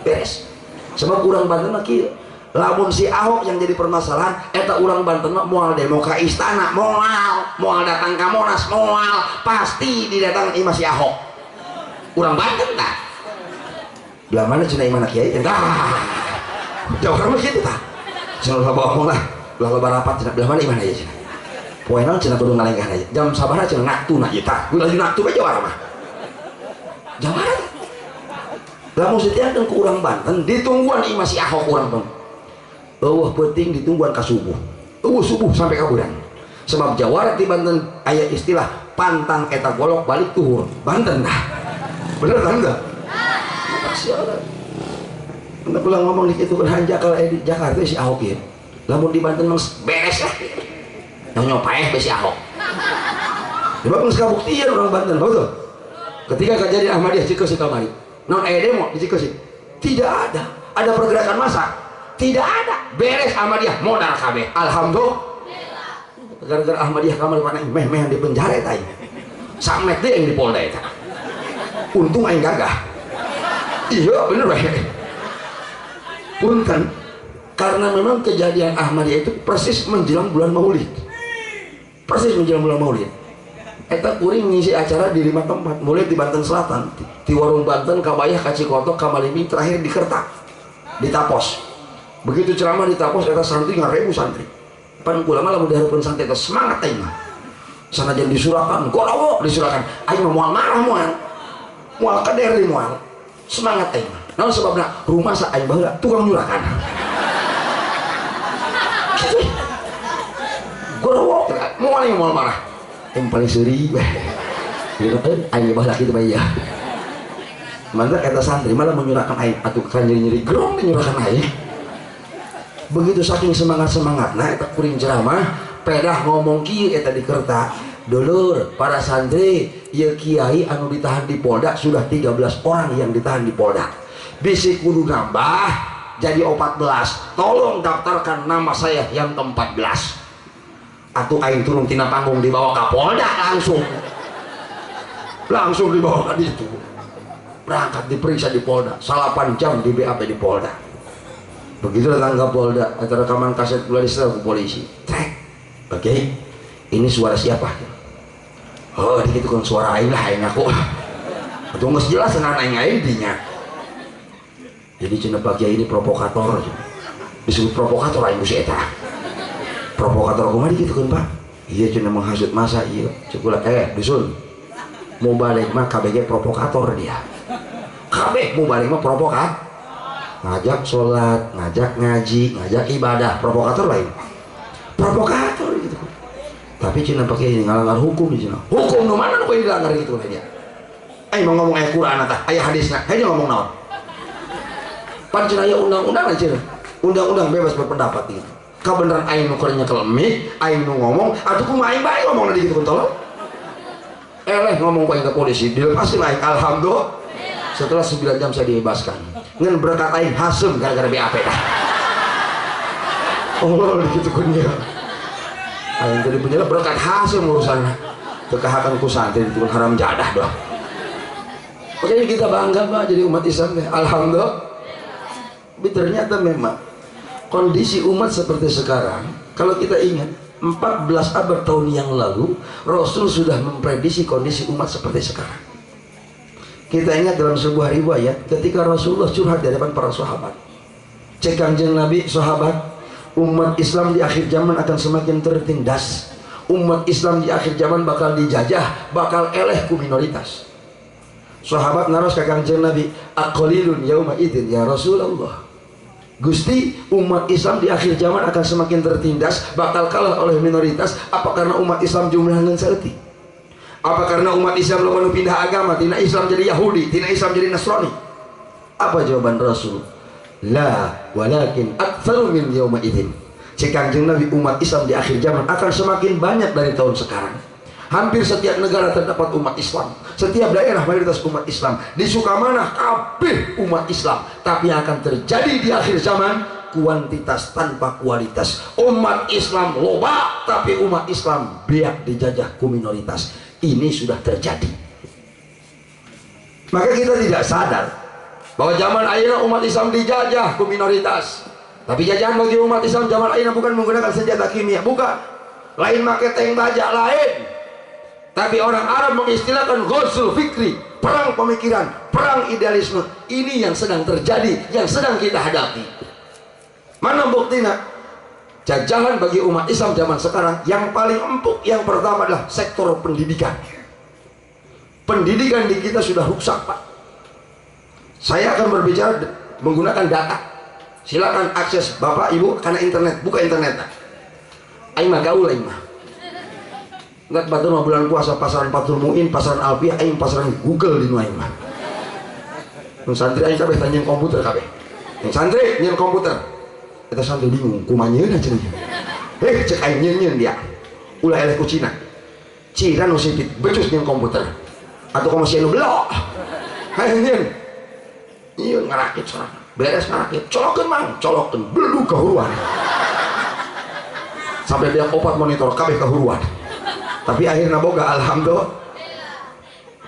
Beres. Sebab urang Banten mah kieu. Lamun si Ahok yang jadi permasalahan eta urang Banten mah moal demo ka istana, moal datang ka Monas, moal pasti didatang imah si Ahok. Urang Banten tah. Belah mana cenah imana kiai tah. Jauh mah kitu tah. Cenah loba omong lah. Belah loba rapat cenah belah mana imana ieu cenah. Poe naon cenah kudu ngalengkah aja. Jam sabaraha cenah naktuna ieu tah. Kudu lagi naktu bae jawara mah. Jawara. Lamun setiakeun ku urang Banten ditungguan imah si Ahok urang Banten. Eueuh penting ditungguan ka subuh. Eueuh subuh sampai ka bulan. Sebab jawara di Banten aya istilah pantang eta golok balik tuhur. Banten dah. Bener kan enggak? Sialan. Anda pulang ngomong di itu berhanja kalau di Jakarta si Ahok ya. Lamun di Banten mah beres lah. Nyopaeh be si Ahok. Sebab geus kabuktian orang Banten, betul. Ketika kejadian Ahmadiyah Cikeus kamari. Naon aya demo di Cikeus? Tidak ada. Ada pergerakan massa? Tidak ada. Beres Ahmadiyah modal kabeh. Alhamdulillah. Gara-gara Ahmadiyah kamari paneh meh-meh di penjara eta. Samet deui yang di Polda eta. Untung aing gagah. Iya bener baik. Punten karena memang kejadian Ahmadiyah itu persis menjelang bulan Maulid. Persis menjelang bulan Maulid. Eta kuring ngisi acara di 5 tempat, mulai di Banten Selatan, di Warung Banten, Kabayah, Kacikoto, Kamalimping, terakhir di Kerta, di Tapos. Begitu ceramah di Tapos, eta santri 1000 santri. Pan ulama lamun dihareupeun santri eta semangat teh mah. Sanajan disurakan, gorawok disurakan. Aing mah moal marah moal kader di moal. Semangat aing. Naon sebabna rumah sa aing baheula tukang nyurakan. Gitu. Gorowok moal marah. Yang paling seuri weh. Gitu aing baheula kitu bae ya. Mantap eta santri malah menyurahkan aing atuh kan nyeri-nyeri grong nyurahkan aing. Begitu saking semangat-semangatna eta kuring ceramah, pedah ngomong kieu eta di Kerta. Dulur, para santri, ya kiai anu ditahan di Polda sudah 13 orang yang ditahan di Polda. Bisi kudu nambah jadi 14. Tolong daftarkan nama saya yang ke-14. Atuh aing turun tina panggung dibawa ke Polda langsung dibawa ke situ. Berangkat diperiksa di Polda. 8 jam di BAP di Polda. Begitu datang ke Polda, ada rekaman kaset pula disetel ke polisi. Trek. Oke. Ini suara siapa? Oh, dikit kan suara aing lah aing aku. Itu geus jelas dengan aing dinya. Jadi cenah Pak Kiai ini provokator. Disebut provokator aing geus eta. Provokator kumaha dikitukeun Pak? Iya cenah menghasut masa ieu. Ceuk dusun. Mau balik mah KBG provokator dia. Kabeh mau balik mah provokator. Ngajak sholat, ngajak ngaji, ngajak ibadah, provokator lain. Provokator gitu. Tapi cina pakai ngalanggar hukum di cina. Hukum nu mana nu dilanggar gitu aja. Mau ngomong ayat Quran atah, ayat hadisna, hanya ngomong naon. Pan cina aya undang-undang aja. Undang-undang bebas berpendapat gitu. Kabeneran aing nu kerenya kelemik, aing nu ngomong, atuh kumaha aing bae ngomong di kitu tolong. Ngomong bae ke polisi, dilepasin aing alhamdulillah. Setelah 9 jam saya dibebaskan. Ngan berkat aing hasem gara-gara BAP dah. Oh, gitu kunya. Aing tadi penjara berkat hasil urusan kekahakan ku santri itu haram jadah doang. Makanya kita bangga Pak jadi umat Islam deh. Alhamdulillah. Tapi ternyata memang kondisi umat seperti sekarang, kalau kita ingat 14 abad tahun yang lalu Rasul sudah memprediksi kondisi umat seperti sekarang. Kita ingat dalam sebuah riwayat ketika Rasulullah curhat di hadapan para sahabat. Cek Kanjeng Nabi, sahabat, umat Islam di akhir zaman akan semakin tertindas. Umat Islam di akhir zaman bakal dijajah, bakal eleh ku minoritas. Sahabat naros ka Kangjeng Nabi, aqalilun yauma idzin ya Rasulullah. Gusti, umat Islam di akhir zaman akan semakin tertindas, bakal kalah oleh minoritas. Apa karena umat Islam jumlahnya seperti? Apa karena umat Islam lalu pindah agama, tina Islam jadi Yahudi, tina Islam jadi Nasrani? Apa jawaban Rasul? La, walakin aktsaru min yauma idzin. Cek Kangjeng Nabi, umat Islam di akhir zaman akan semakin banyak dari tahun sekarang. Hampir setiap negara terdapat umat Islam, setiap daerah mayoritas umat Islam. Di Sukamana kabeh umat Islam. Tapi yang akan terjadi di akhir zaman, kuantitas tanpa kualitas. Umat Islam loba, tapi umat Islam biak dijajah ku minoritas. Ini sudah terjadi. Maka kita tidak sadar bahwa zaman akhirnya umat Islam dijajah ku minoritas. Tapi jajahan bagi umat Islam zaman akhirnya bukan menggunakan senjata kimia, bukan. Lain make tank baja, lain. Tapi orang Arab mengistilahkan ghazul fikri, perang pemikiran, perang idealisme. Ini yang sedang terjadi, yang sedang kita hadapi. Mana buktinya? Jajahan bagi umat Islam zaman sekarang yang paling empuk, yang pertama adalah sektor pendidikan. Pendidikan di kita sudah rusak, Pak. Saya akan berbicara menggunakan data. Silakan akses Bapak Ibu karena internet, buka internet. Aing mah gaul aing mah. Nggak batur mah bulan puasa pasaran Fathul Muin, pasaran Alfiah, aing pasaran Google di nu aing mah. Nu santri aing kabeh tanya komputer kabeh. Yang santri nyen komputer. Eta santri bingung, kumanyeun cenah. Cek aing nyen dia. Ulah eleh ku Cina. Cina nu sipit becus nyen komputer. Atau komo sieun belok. Hayu nyen. Ieu ngarakit sorangan. Beres ngarakit, colokeun mang, colokeun belu kahuruan. Sampai dia opat monitor kabeh kahuruan. Tapi akhirnya boga alhamdulillah.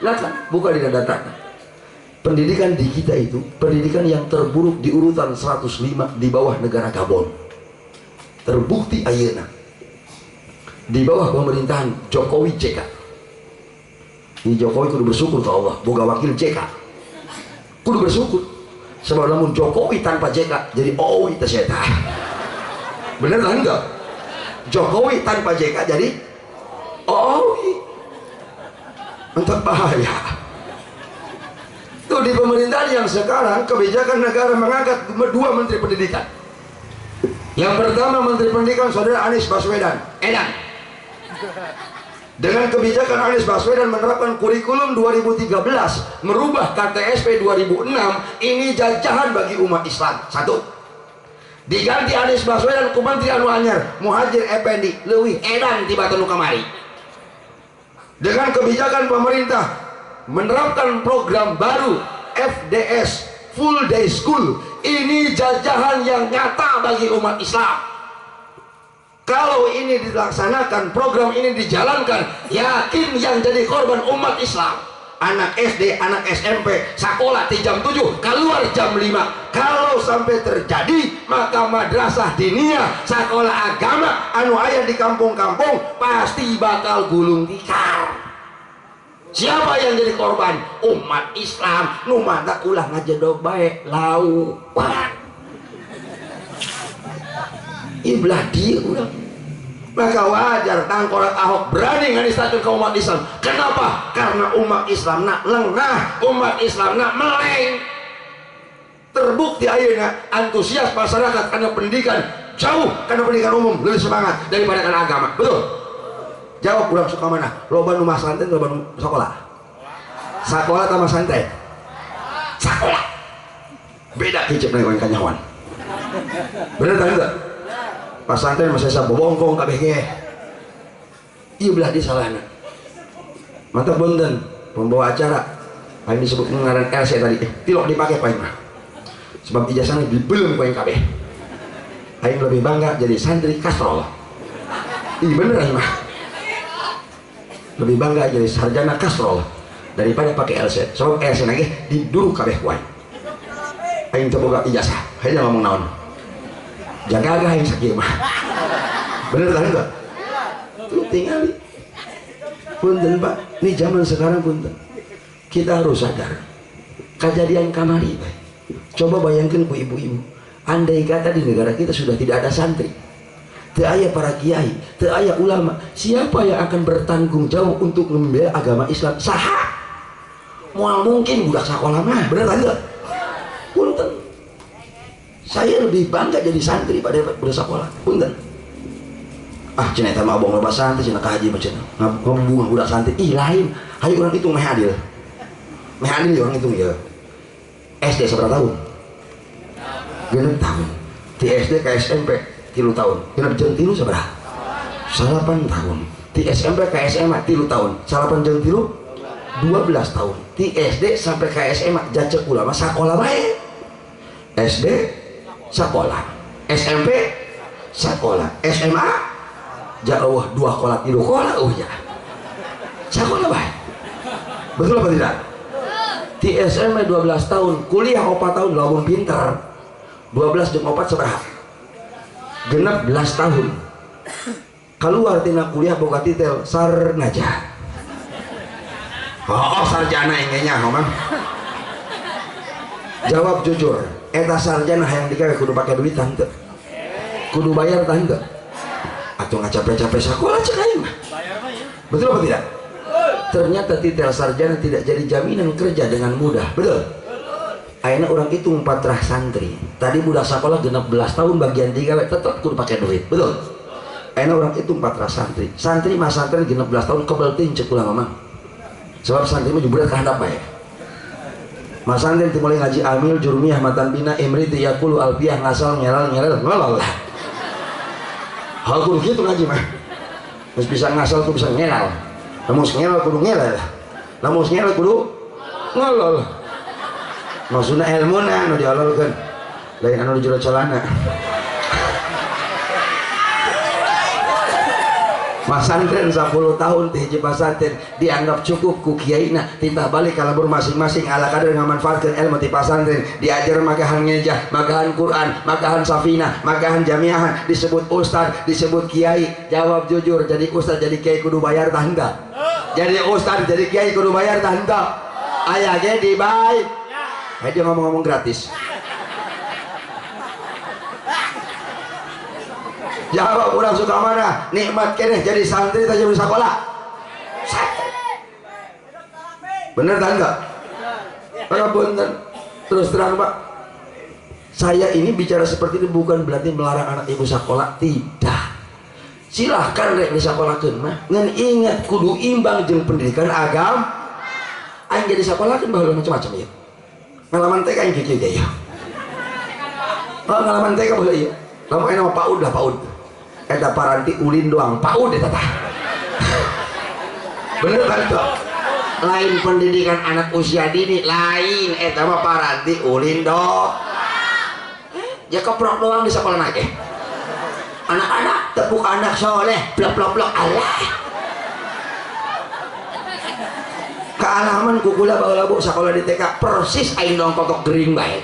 Lihat, buka di data. Pendidikan di kita itu pendidikan yang terburuk di urutan 105 di bawah negara Gabon. Terbukti ayeuna di bawah pemerintahan Jokowi JK. Ini Jokowi kudu bersyukur ke Allah, boga wakil JK. Kudu bersyukur. Sebab namun Jokowi tanpa JK jadi Owi ternyata. Bener kan enggak? Jokowi tanpa JK jadi Owi. Untuk bahaya. Tuh di pemerintahan yang sekarang kebijakan negara mengangkat dua menteri pendidikan. Yang pertama menteri pendidikan saudara Anies Baswedan, edan. Dengan kebijakan Anies Baswedan menerapkan kurikulum 2013, merubah KTSP 2006, ini jajahan bagi umat Islam. Satu, diganti Anies Baswedan ku menteri anu anyar Muhajir Effendi, leuwih edan tiba tanu kamari. Dengan kebijakan pemerintah menerapkan program baru FDS, Full Day School, ini jajahan yang nyata bagi umat Islam. Kalau ini dilaksanakan, program ini dijalankan, yakin yang jadi korban umat Islam. Anak SD, anak SMP, sekolah di jam 7, keluar jam 5. Kalau sampai terjadi, maka madrasah diniyah, sekolah agama, anu aya di kampung-kampung, pasti bakal gulung tikar. Siapa yang jadi korban? Umat Islam. Numana ulah ngajedog bae, laupan. Iblah dia udah. Maka wajar tangkorak Ahok berani nganistakeun ke umat Islam. Kenapa? Karena umat Islam nak lengah, umat Islam nak meleng. Terbukti ayeuna antusias masyarakat karena pendidikan jauh karena pendidikan umum lebih semangat daripada karena agama. Betul? Jawab urang suka mana? Loba nu mah santai, loba nu sekolah. Sekolah tambah santai. Sekolah. Beda hijab dengan kanyawan. Bener tak enggak? Pas santai masih saya bobongkong kabeh ge. Ieu belah di salahna. Mantap bunten pembawa acara. Aing disebut ngaran LC tadi. Tilok dipake paing mah. Sebab ijazahna dibelem ku aing kabeh. Aing lebih bangga jadi santri Kastrol. Ih bener aing mah. Lebih bangga jadi sarjana Kastrol daripada pakai LC. Sebab LC nage diduru kabeh ku aing. Aing teu boga ijazah. Hanya ngomong naon. Jaga yang sakit mah. Bener tak enggak? Tuh tinggal punten Pak, ini zaman sekarang punten. Kita harus sadar kejadian kamari. Coba bayangkan ku ibu-ibu, andai kata di negara kita sudah tidak ada santri, teu aya para kiai, teu aya ulama, siapa yang akan bertanggung jawab untuk membela agama Islam? Saha? Moal mungkin budak sekolah mah, bener enggak? Punten. Saya lebih bangga jadi santri pada budak sekolah. Punten. Ah, cenah eta mah abong loba santri, cenah ka haji mah cenah. Ngomong budak santri, ih lain. Hayu urang hitung meh adil. Meh adil ya urang hitung ya. SD seberapa tahun? 6 tahun. Di SD ke SMP 3 tahun. Genep jeung 3 sabaraha? 8 tahun. Di SMP ke SMA 3 tahun. 8 jeung 3 12 tahun. Di SD sampai ke SMA jajak ulama sakola bae. SD sakola, SMP sakola, SMA jauh 2 kolat 3 kolat ya. Sakola bae. Betul apa tidak? Di SMA 12 tahun, kuliah 4 tahun lamun pinter. 12 jeung 4 sabaraha? 16 tahun. Keluar tina kuliah boga titel sarnaja. Oh, sarjana engenya ngomong. Jawab jujur, eta sarjana yang digawe kudu pakai duit tante, kudu bayar tante, atau nggak capek-capek sekolah cek aing mah. Betul apa tidak? Ternyata titel sarjana tidak jadi jaminan kerja dengan mudah. Betul? Ayeuna orang itu 4 rah santri. Tadi budak sekolah 16 tahun bagian 3 tetap kudu pakai duit. Betul? Ayeuna orang itu 4 rah santri. Santri mas santri 16 tahun kebeltin cek ulang mama. Sebab santri mah juburan ka handap bae. Mas santri mulai ngaji amil jurmiyah matan bina imri tiyakulu alfiyah ngasal ngelal ngolol. Hal kudu kitu ngaji mah. Geus bisa ngasal tuh bisa ngelal. Lamun ngelal kudu ngelal. Lamun ngelal kudu ngolol. Maksudna ilmuna anu diololkeun. Lain anu jero celana. Pasantren 10 tahun teh hiji pasantren dianggap cukup ku kiaina, titah balik kalabur masing-masing ala kadar ngamanfaatkeun ilmu ti pasantren, diajar magahan ngejah, magahan Quran, magahan safina, magahan jamiahan, disebut ustad, disebut kiai. Jawab jujur, jadi ustad jadi kiai kudu bayar tah henteu? Jadi ustad jadi kiai kudu bayar tah henteu? Aya ge dibayar. Dia ngomong-ngomong gratis. Jawab urang suka mana? Nikmat keneh jadi santri tak jadi sekolah. Bener tak enggak? Punten. Terus terang Pak, saya ini bicara seperti ini bukan berarti melarang anak ibu sekolah, tidak. Silahkan rek di sekolahkeun mah. Ngan ingat kudu imbang jeung pendidikan agama. Aing jadi sekolahkeun baheula macam-macam ya. Ngalaman TK aing kieu ya. Oh, ngalaman TK baheula ieu. Lamun aya PAUD lah PAUD. Eta paranti ulin doang, PAUD eta tah. Bener kan tuh? Lain pendidikan anak usia dini, lain eta mah paranti ulin doang. Ya keprok doang di sekolah nake. Anak-anak tepuk anak soleh, blok Allah. Kealaman kukula baheula Bu sekolah di TK persis aing dong kotok gering bae.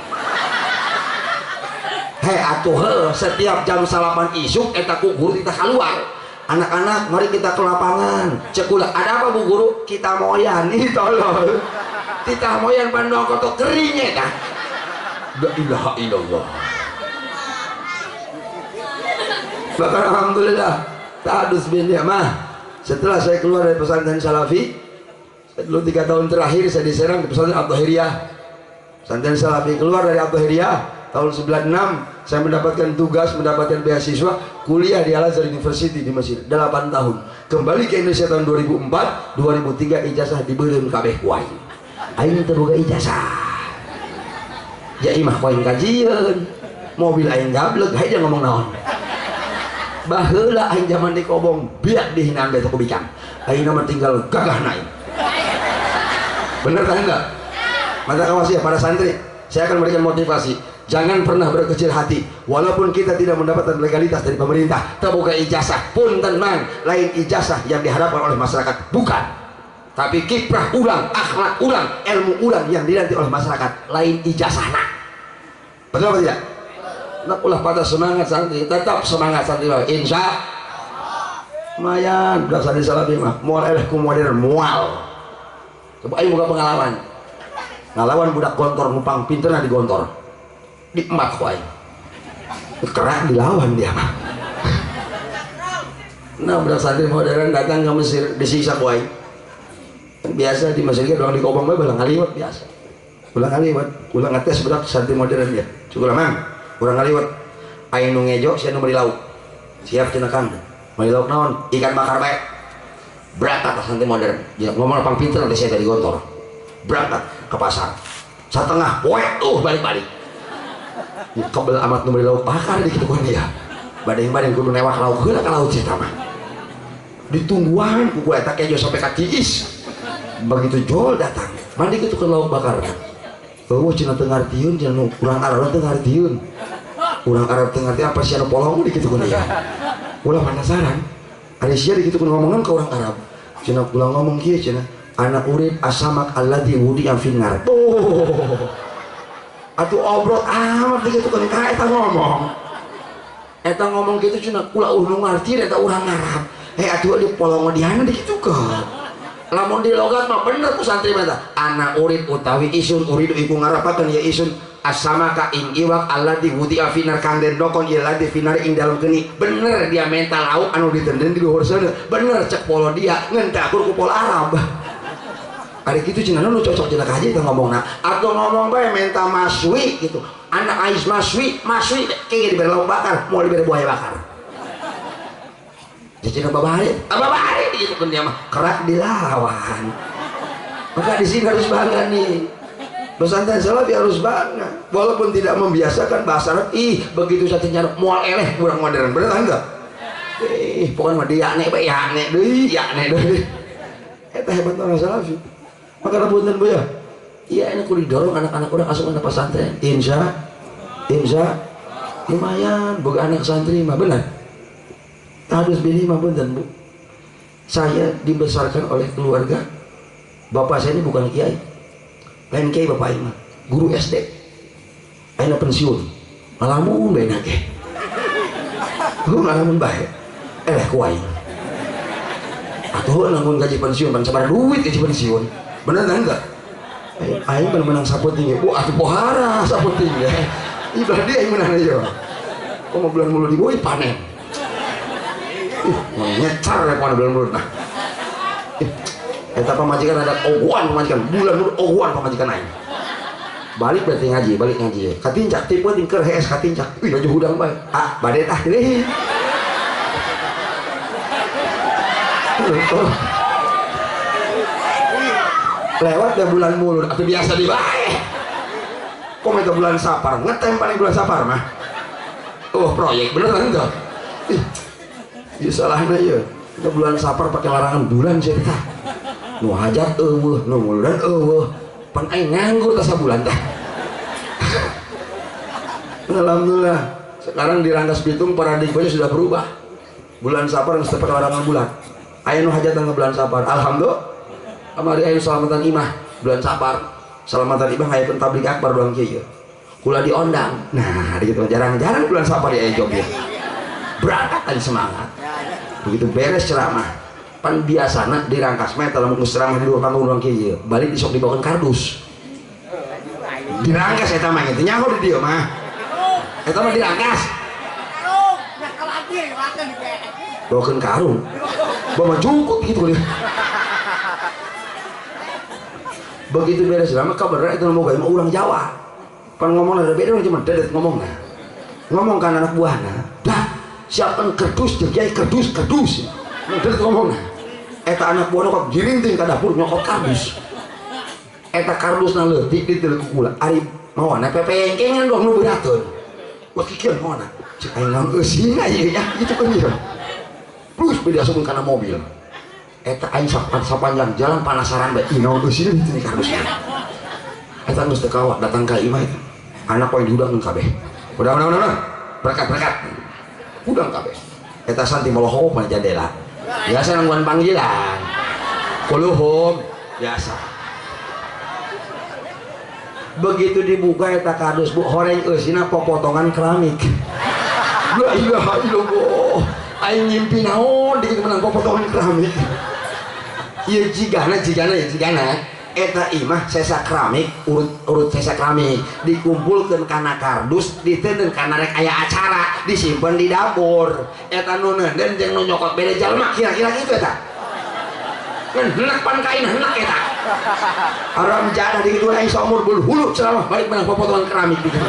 Hei atuh setiap jam 8 isuk eta ku guru kita keluar. Anak-anak mari kita ke lapangan. Cek ulah ada apa Bu Guru? Kita moyan nih tolong. Kita moyan bandong kotok keringnya dah. La ilaha illallah. Bahkan alhamdulillah ta'adus bin ni'mah. Setelah saya keluar dari pesantren Salafi, dulu 3 tahun terakhir saya diserang di pesantren At-Tahiriyah. Pesantren Salafi keluar dari At-Tahiriyah tahun 96 saya mendapatkan tugas, mendapatkan beasiswa kuliah di Al-Azhar University di Mesir 8 tahun. Kembali ke Indonesia tahun 2004, 2003 ijazah dibeureun kabeh ku aing. Aing teu boga ijazah. Ya imah ku aing kajieun. Mobil aing gablek, hayu dia ngomong naon. Baheula aing zaman di Kobong, biak dihinaan beta ku bicang. Aing mah tinggal gagah naik. Bener tak enggak? Mata kawas ya para santri, saya akan memberikan motivasi. Jangan pernah berkecil hati, walaupun kita tidak mendapatkan legalitas dari pemerintah, terbuka ijazah pun tenang, lain ijazah yang diharapkan oleh masyarakat, bukan. Tapi kiprah ulang, akhlak ulang, ilmu ulang yang dinanti oleh masyarakat, lain ijazah nak. Betul apa tidak? Nak ulah pada semangat santri, tetap semangat santri, insya lumayan, udah santri Salafi mah, mual elehku modern, mual. Coba ayo buka pengalaman, ngalawan budak gontor, numpang pinternya di gontor. Di emak kuai kerak dilawan dia mah. Nah budak santri modern datang ke Mesir disiksa kuai. Biasa di Mesir kan orang di Kobong bae balang ngaliwat biasa. Ulang ngaliwat, ulang ngetes budak santri modern dia. Cukup mang, urang ngaliwat. Aing nu ngejo sia nu meuli lauk. Siap cenah Kang. Meuli lauk naon? Ikan bakar bae. Berangkat santri modern. Ya ngomong pang pinter nanti saya dari gontor. Berangkat ke pasar. Satengah poe balik-balik. Kebel amat nu meuli lauk bakar di kitu kan dia. Badeng-badeng kudu newak lauk heula ka laut cenah mah. Ditungguan ku eta kejo sampai ka tiis. Begitu jol datang. Mandi kitu ke lauk bakar. Eueuh cenah teu ngartieun cenah urang Arab teu ngartieun. Urang Arab teu ngarti apa sia nu polong di kitu kan dia. Ulah penasaran. Ari sia di kitu ngomongan ka urang Arab. Cenah ulah ngomong kieu cenah. Ana urid asamak alladzi wudi'a finnar. Oh. Atuh obrot amat di kitu kan ka eta ngomong. Eta ngomong gitu cina kula nu ngarti eta urang Arab. Atuh di polong diana di kitu kan. Lamun di logat mah bener ku santri mah ana urid utawi isun uridu iku ngarapakeun ya isun asamaka ing iwak alladzi wudi'a finnar kang den dokon ieu ladzi finnar ing dalem geni. Bener dia mental lauk anu ditenden di luhur sana. Bener cek polo dia ngan cakur ku polo Arab. Ari kitu cenah nu cocok cenah kaji teh ngomongna. Atuh ngomong bae menta maswi gitu. Anak ais maswi kayak diberi lauk bakar, mau diberi buaya bakar. Jadi babari gitu kan dia mah kerak dilawan. Maka di sini harus bangga nih. Pesantren Salafi harus bangga, walaupun tidak membiasakan bahasa Arab. Begitu satu nyaruk mual eleh kurang modern, bener enggak? Pokoknya mah dia yakne deui. Eta hebat orang Salafi. Maka punten Bu ya. Iya ini kudu didorong anak-anak orang asup anak pesantren. Insya lumayan boga anak santri mah benar. Harus bini mah punten Bu. Saya dibesarkan oleh keluarga. Bapak saya ini bukan kiai. Lain kiai bapak ini mah guru SD. Ayeuna pensiun. Ngalamun bae na ge. Ngalamun bae. Kuai. Atuh lamun gaji pensiun pan sabar duit gaji pensiun. Bener enggak? Aing bener-bener saputing ya. Atuh pohara saputing ya. Ibadah dia yang menang aja. Kok mau bulan mulu dibuat panen. Ngecar ya bulan mulu. Nah, eta pamajikan ada oguan pamajikan bulan mulu oguan pamajikan aing. Balik berarti balik ngaji. Katincak tipe tingker hees katincak. Baju hudang bae. Bade tah deui. Lewat deh bulan mulu atau biasa di bae. Kok mereka bulan Sapar ngetem paling bulan Sapar mah. Proyek bener enggak? Ya salahna ya. Kita bulan Sapar pakai larangan bulan cerita. Nu hajat nu muludan pan aing nganggur ta sabulan tah. Alhamdulillah. Sekarang di Rangkas Bitung paradigmanya sudah berubah. Bulan Sapar geus teu pakai larangan bulan. Aya nu hajat tanggal bulan Sapar. Alhamdulillah. Amari aya salamatan imah bulan Sapar. Salamatan imah hayapun tablik akbar doang kieu. Kula diondang. Nah, gitu jarang-jarang bulan Sapar ya Jogja. Berangkat dan semangat. Begitu beres ceramah. Pan biasana di Rangkas mah lamun geus ceramah di luar panggung doang kieu. Balik disok dibawakeun kardus. Di Rangkas eta mah teh nyaho di dieu mah. Eta mah di Rangkas. Bawakeun karung. Bawa jukut gitu dia. Begitu beres lama kabar itu mau gaya mau ulang Jawa pan ngomong ada beda cuma dedet ngomongnya ngomong kan anak buahnya dah siapkan kerdus jadi kerdus dedet ngomongnya eta anak buahnya kok girinting ke dapur nyokot kardus eta kardus na leutik di teluk kula ari mau na pepengkengan doang nu beurateun wah kikir mau na cek aing naon eusin aya ya gitu kan ya plus beda asup kana mobil eta aing sapanjang jalan panasaran bae inaon eusin di kardusnya eta geus teu kawat datang ka imah eta anak poe diudang kabeh udah berkat udang kabeh eta santi molohok mah jandela biasa nangguan panggilan kuluhum biasa begitu dibuka eta kardus Bu horeng eusina potongan keramik la ilaha illallah aing ngimpi naon dikitu menang potongan keramik. Iya jigana eta imah sesa keramik urut sesa keramik dikumpulkan karena kardus ditenden karena rek aya acara disimpan di dapur eta nu nenden jeung nu nyokot beda jalma kira-kira gitu eta kan hendak pan kain hendak eta haram jadah di kitu aing saumur hulu ceramah balik menang potongan keramik di kitu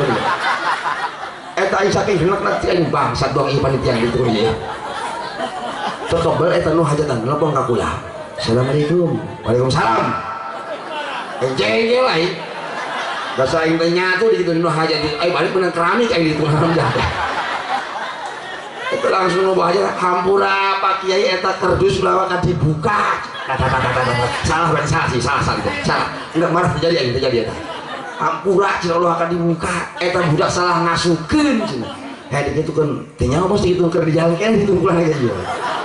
eta aing saking hendak nanti aing bangsat doang ieu panitia gitu ya tekebel eta nu hajatan nelpon ka kula assalamualaikum waalaikumsalam jengkel lain bahasa aing teh nyatu di kitu nu hajat aing balik menang keramik aing di kitu haram jadah itu langsung nubah aja hampura Pak Kiai eta kardus lawakan dibuka salah berarti salah enggak marah terjadi eta hampura cina Allah akan dibuka eta budak salah ngasukeun cina dikitu kan teh nyawa mesti kitu keur dijalankeun kitu pulang aja ieu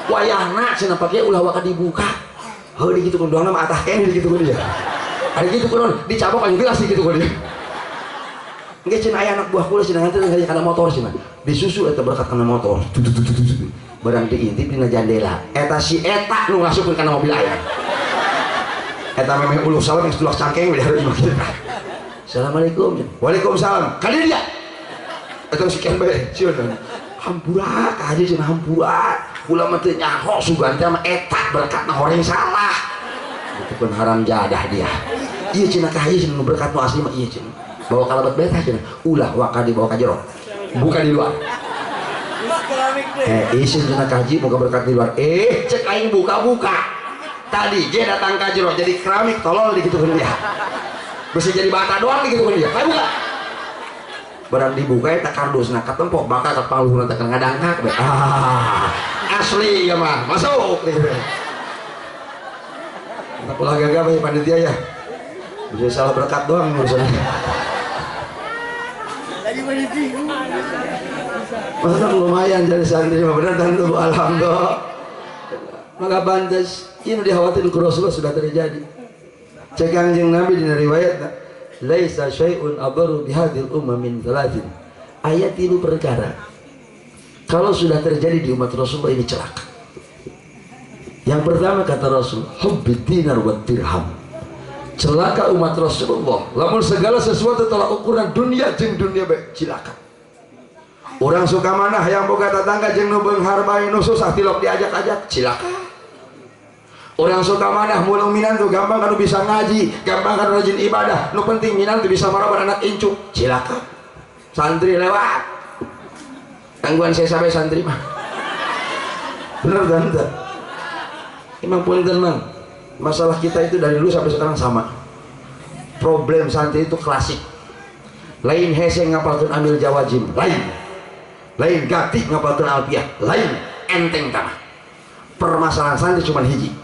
wayahna cina Pak Kiai ulah akan dibuka heuh dikitu kan doang mah atah keneh dikitu kan dia ada gitu kan dicabok aja gelas dikitu kan dia enggak cina aya anak buah kula cina nanti ngajak kana motor cina disusu eta berkat kana motor barang diintip dina jandela eta si eta nu ngasupkeun kana mobil aya eta memeh uluh salam geus tulak cangkeng we hareup imah kitu assalamualaikum waalaikumsalam kali dia eta sekian bae sieun hampura ka haji cenah hampura kula mah teu nyaho sugan teh mah eta berkatna horeng salah itu pun haram jadah dia ieu cenah ka haji cenah berkat nu asli mah ieu cenah bawa kalabat betah cenah ulah waka dibawa ka jero buka di luar isin cenah kaji moga berkat di luar cek aing buka tadi dia datang ka jero jadi keramik tolol digitukeun dia bisa jadi bata doang digitukeun dia ayo buka barang dibuka eta kardusna katempok bakal ka paluhna teh ngadangkak asli ya mah masuk kita pulang gagah bae panitia ya bisa salah berkat doang urusan masa lumayan jadi santri mah bener dan tuh alhamdulillah maka pantas ini dikhawatir ke Rasulullah sudah terjadi cek Kangjeng Nabi di riwayat laisa syai'un abaru bihadil umma min thalathin ayat itu perkara kalau sudah terjadi di umat Rasulullah ini celaka yang pertama kata Rasul hubbid dinar wa dirham celaka umat Rasulullah lamun segala sesuatu tolak ukuran dunia jeung dunia baik cilaka orang suka mana yang boga tetangga jeung nu beunghar bae nu susah tilok diajak-ajak cilaka orang suka mana mulung minantu gampang kanu bisa ngaji gampang kanu rajin ibadah nu penting minantu bisa marabar anak incu cilaka santri lewat gangguan saya sampai santri mah bener kan enggak emang punten man masalah kita itu dari dulu sampai sekarang sama problem santri itu klasik lain hese ngapalkeun amil jawajim lain gati ngapalkeun alfiah lain enteng tanah permasalahan santri cuma hiji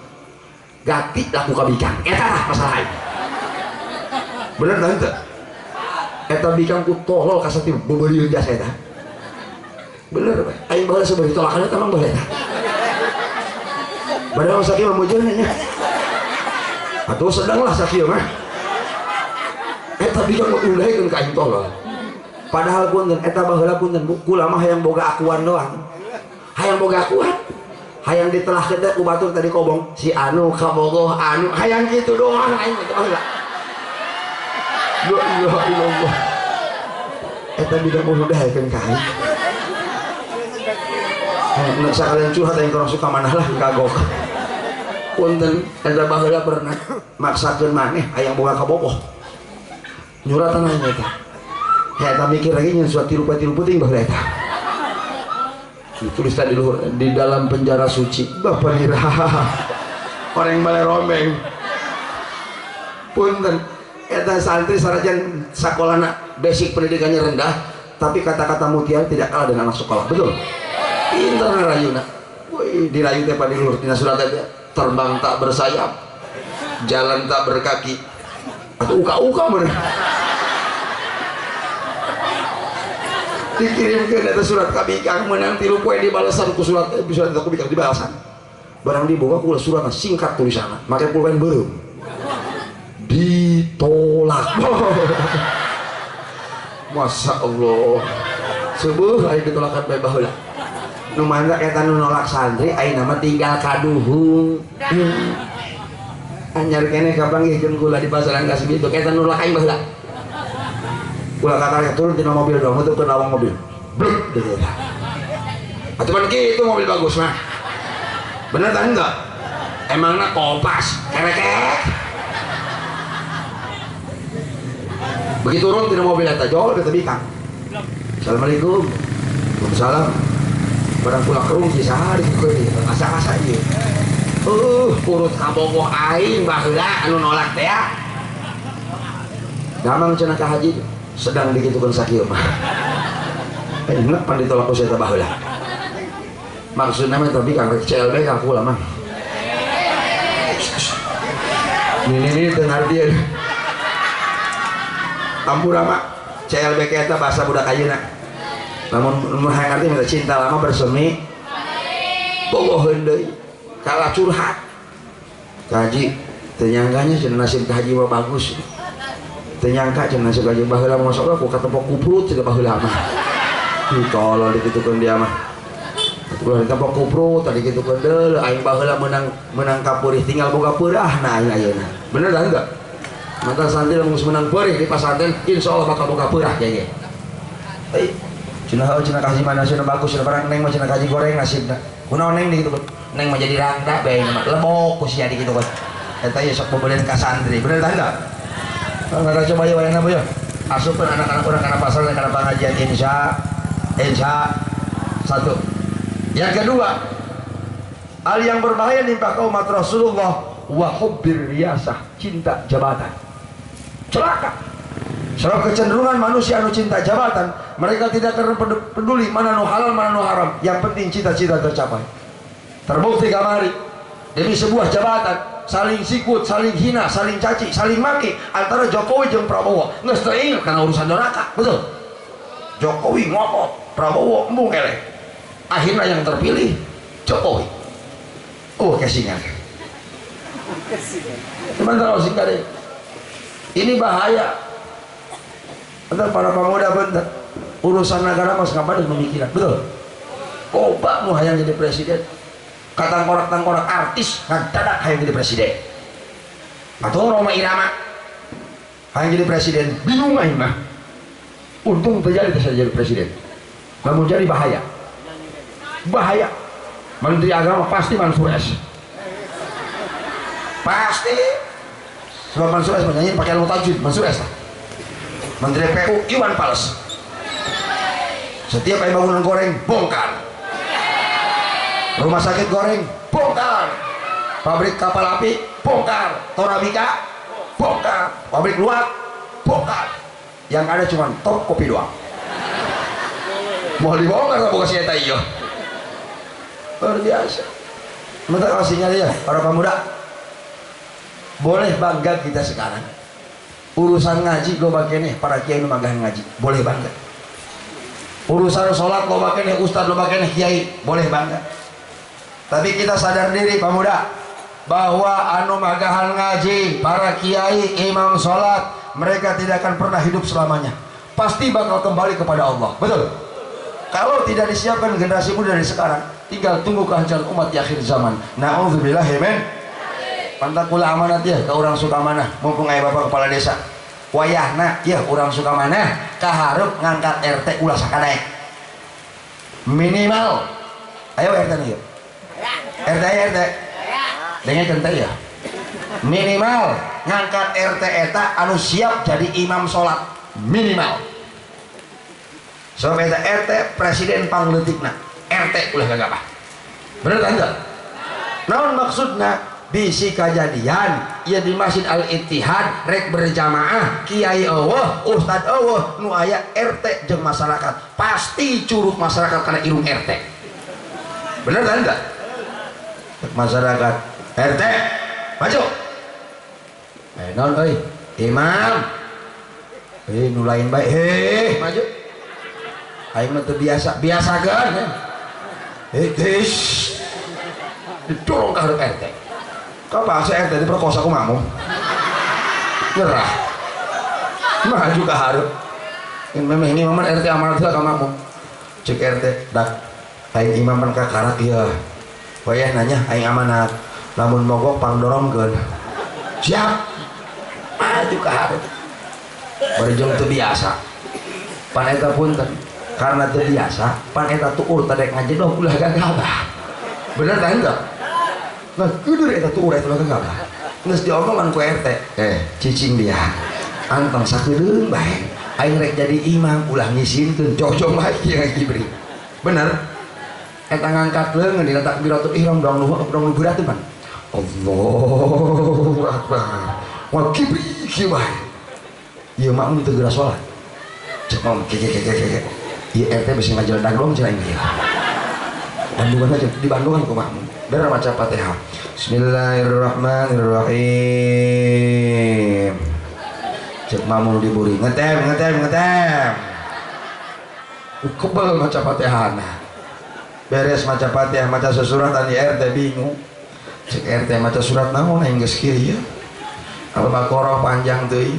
gati laku kabikang eta lah masalah ini bener tak itu eta bikang ku tolol kasati bebeulieun jasa eta bener bae aing baheula sabari tolakan eta mah bae eta padahal sakit memujunya atau sedanglah sakit mah eta bikang ulahikeun ka aing tolol padahal punten eta baheula punten kula mah hayang boga akuan doang hayang boga akuan hayang ditelah kita ku batur tadi kobong si anu kabogoh anu hayang gitu doang aing teh baheula la ilaha illallah eta bidang ulahikeun ka aing nek sakalian curhat aing kurang suka manah lah kagok punten eta baheula pernah maksakeun maneh hayang boga kabogoh nyuratan aing eta eta mikir lagi nyen suatu tiru puting baheula eta ditulis tadi di dalam penjara suci bapak nira orang yang balai rombeng punten eta santri sarajan sakolana basic pendidikannya rendah tapi kata-kata mutiara tidak kalah dengan anak sekolah betul pintar ngarayuna woi dirayu teh pada luhur dina surat teh terbang tak bersayap jalan tak berkaki atau uka-uka bener dikirimkan eta surat kabikang menang tilu poe dibalasan ku surat bisa kabikang dibalasan barang dibawa ku surat singkat tulisanna make pulpen beureum ditolak Masya Allah subuh aing ditolakan bae baheula nu mangga eta nu nolak santri ayeuna mah tinggal kaduhung anyar kene kapanggihkeun kula di pasaran kasih itu kita nulak aing baheula. Kula kata turun tina mobil dong, itu ke lawang mobil. Bluk gitu. Atuh man kitu mobil bagus mah. Bener tak enggak? Emangna kompas, kereket. Begitu turun tina mobil eta jol ke tebikang. Assalamualaikum. Waalaikumsalam. Barang pulang kerung si sahari keuni, asa-asa ieu. Urut kabogoh aing baheula anu nolak teh. Gamang cenah ka haji sedang digitukeun sakieu mah. Enak pan ditolak ku saya baheula. Maksudna mah tapi kang rek CLB ka kula mah. Ini teu ngartieun. Ampura mah CLB eta bahasa budak ayeuna. Namun hayang ngarti minta cinta lama bersemi. Bogoheun deui. Kalah curhat. Kaji ternyangkanya cenah nasib ka haji mah bagus. Ternyangka cenah nasib haji baheula mah masalah ku katepok kuprut cenah baheula mah. Tolol dikitukeun dia mah. Ulah ditepok kuprut tadi gitukeun deul aing baheula menang kapurih tinggal boga peurah nah aing ayeuna. Bener dah enggak? Mata santri lamun menang peurih di pasantren insyaallah bakal boga peurah ge. Cenah kasih mana cenah bagus cenah barang neng mah cenah kaji goreng nasibna. Kunaon neng digitukeun? Neng mah jadi rangda bae mah lebok ku sia digitukeun. Eta ye sok pembelian ka santri. Bener tah enggak? Enggak coba ya wayangna boy. Asupkeun anak-anak urang kana pasar kana pengajian insya satu. Yang kedua, hal yang berbahaya nimpa kaum umat Rasulullah wa hubbir riyasah, cinta jabatan. Celaka. Sebab kecenderungan manusia anu cinta jabatan, mereka tidak akan peduli mana nu halal mana nu haram. Yang penting cita-cita tercapai. Terbukti kamari demi sebuah jabatan saling sikut, saling hina, saling caci, saling maki antara Jokowi jeung Prabowo. Geus teu inget kana urusan neraka, betul? Jokowi ngotot, Prabowo embung eleh. Akhirnya yang terpilih Jokowi. Kesingan. Sebentar singkat deh. Ini bahaya. Bentar para pemuda bentar. Urusan negara mas ngapain memikiran, betul? Coba mau hayang jadi presiden. Tangkorak artis ngadadak hayang jadi presiden. Atau Roma Irama hayang jadi presiden. Bingung aing mah. Untung terjadi bisa jadi presiden. Namun jadi bahaya. Bahaya. Menteri Agama pasti Mansur S. Pasti. Sebab Mansur S menyanyi pakai ilmu tajwid, Mansur S. Menteri PU Iwan Fals. Setiap bangunan goreng bongkar. Rumah sakit goreng bongkar. Pabrik kapal api bongkar. Torabika bongkar. Pabrik luar bongkar. Yang ada cuma top kopi doang. Mau dibongkar nggak buka si eta iyo. Luar biasa. Bentar kasihnya dia para pemuda. Boleh bangga kita sekarang. Urusan ngaji lo bakeneh para kiai nu magah ngaji boleh bangga. Urusan sholat lo bakeneh ustad lo bakeneh kiai boleh bangga. Tapi kita sadar diri pemuda bahwa anu magahan ngaji para kiai imam sholat mereka tidak akan pernah hidup selamanya. Pasti bakal kembali kepada Allah. Betul? Kalau tidak disiapkan generasi muda dari sekarang, tinggal tunggu kehancuran umat di akhir zaman. Na'udzubillahi min. Pantakula amanat ya, ke orang suka mana mumpung ayah bapak kepala desa wayahna ya orang suka mana kaharep ngangkat RT ulah sakadaek minimal ayo RT nih yuk RT dengan teh ya minimal ngangkat RT eta anu siap jadi imam sholat minimal soalnya RT presiden pangleutikna RT ulah gak apa bener kan enggak naon maksudna bisi kejadian ya di Masjid Al-Ittihad rek berjamaah kiai eueuh ustad eueuh nu aya RT jeung masyarakat pasti curug masyarakat karena irung RT bener kan enggak masyarakat RT maju naon euy imam nu lain bae maju aing mah teu biasakeun geus didorong ka hareup RT. Kau bahasa RT diperkosa ku mamung nyerah maju ke hareup memang ini maman RT amanat ka mamung cek RT dak aing imam pan ka karak ieu wayah nanya aing amanat lamun mogok pangdorongkeun siap maju ke hareup berjong teu biasa pan eta punten karena teu biasa pan eta tuur tadek ngajedog ulah gagabah bener tah henteu nah kudur eta tuur eta gagabah geus diomongan ku RT cicing dia anteng sakeudeung bae aing rek jadi imam ulah ngisinkeun cocok bae kieu Jibri bener eta ngangkat leungeun dina takbiratul ihram dong lu berat teh pan Allahu Akbar wa kibri kieu bae ieu makmum teu geura salat cek mom keke ieu RT bisi ngajeledag doang cenah ieu Bandungan aja di Bandungan ku makmum dara maca Fatihah Bismillahirrahmanirrahim cek makmum diburi ngetem kebal maca Fatihah beres maca Fatihah maca susuratan di RT bingung cek RT maca surat naon aing geus kieu ieu Al-Baqarah panjang teuing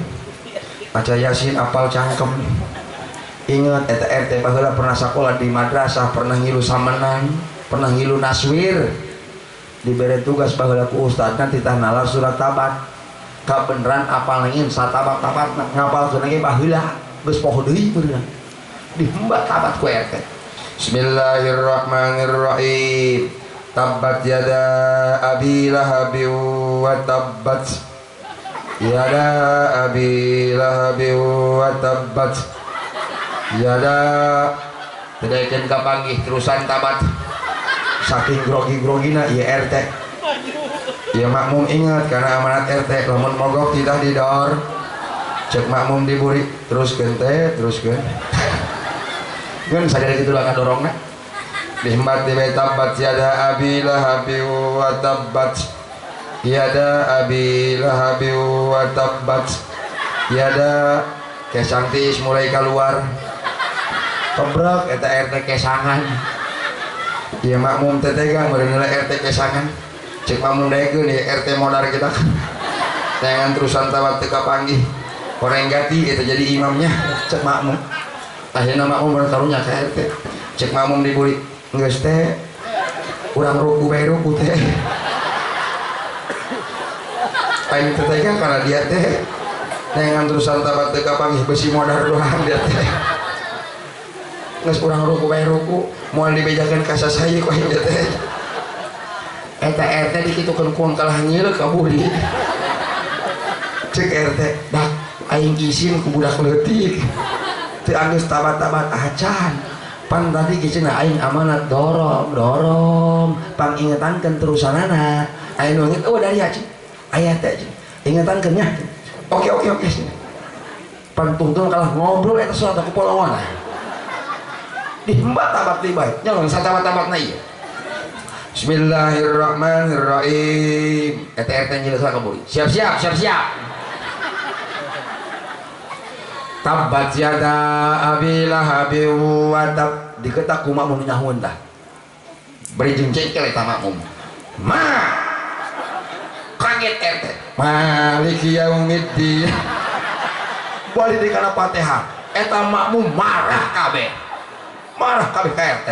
maca Yasin apal cangkem inget eta RT baheula pernah sakola di madrasah pernah ngilu samenan pernah ngilu naswir dibere tugas baheula ku ustadna titah nalar surat tabat kabeneran apal nangin satabat-tabat ngapalkeun ge baheula geus poho deui beurang dihembat tabat ku RT Bismillahirrahmanirrahim tabbat yada abi lahabi wa tabbat yada abi lahabi wa tabbat yada tedekeun kapanggih terusan tabat saking grogi-grogina ieu RT ieu makmum ingat karena amanat RT lamun mogok tidak didor cek makmum diburi teruskeun teh teruskeun kan sadar kitu lah kadorongna dihembat di tabbat yada abi lahabi wa tabbat yada abi lahabi wa tabbat yada kesangtis mulai keluar kebrek eta RT kesangan ieu makmum teh tegang beureun RT kesangan cek makmum daekeun ieu RT modar kita jangan terusan tabat teu kapanggih orang ganti eta jadi imamnya cek makmum akhirna makmum bertaruhnya ke RT cek makmum diburi geus teh urang ruku bae ruku teh aing teh tegang karena dia teh jangan terusan tabat teu kapanggih besi modar doang dia teh geus urang ruku bae ruku moal dibejakeun ka sasaya ku aing teh eta RT dikitukeun ku kalah ngileuk ka buri cek RT dak aing izin ku budak leutik teu anggeus tabat-tabat acan pan tadi kiceuna aing amanat dorong pangingetankeun terusanana aing nu inget dari acing aya teh ingetankeun nya oke pan tungtung kalah ngobrol eta soal aku polongan dihembat tabat deui bae nyolong satabat-tabatna ieu Bismillahirrahmanirrahim eta RT nyileus ka buri siap tabbat yada abi lahabi wa tab diketak ku makmum nyahun tah beri jengkel eta makmum kaget RT maliki yaumiddin balik di kana Fatihah eta makmum marah kabeh ka RT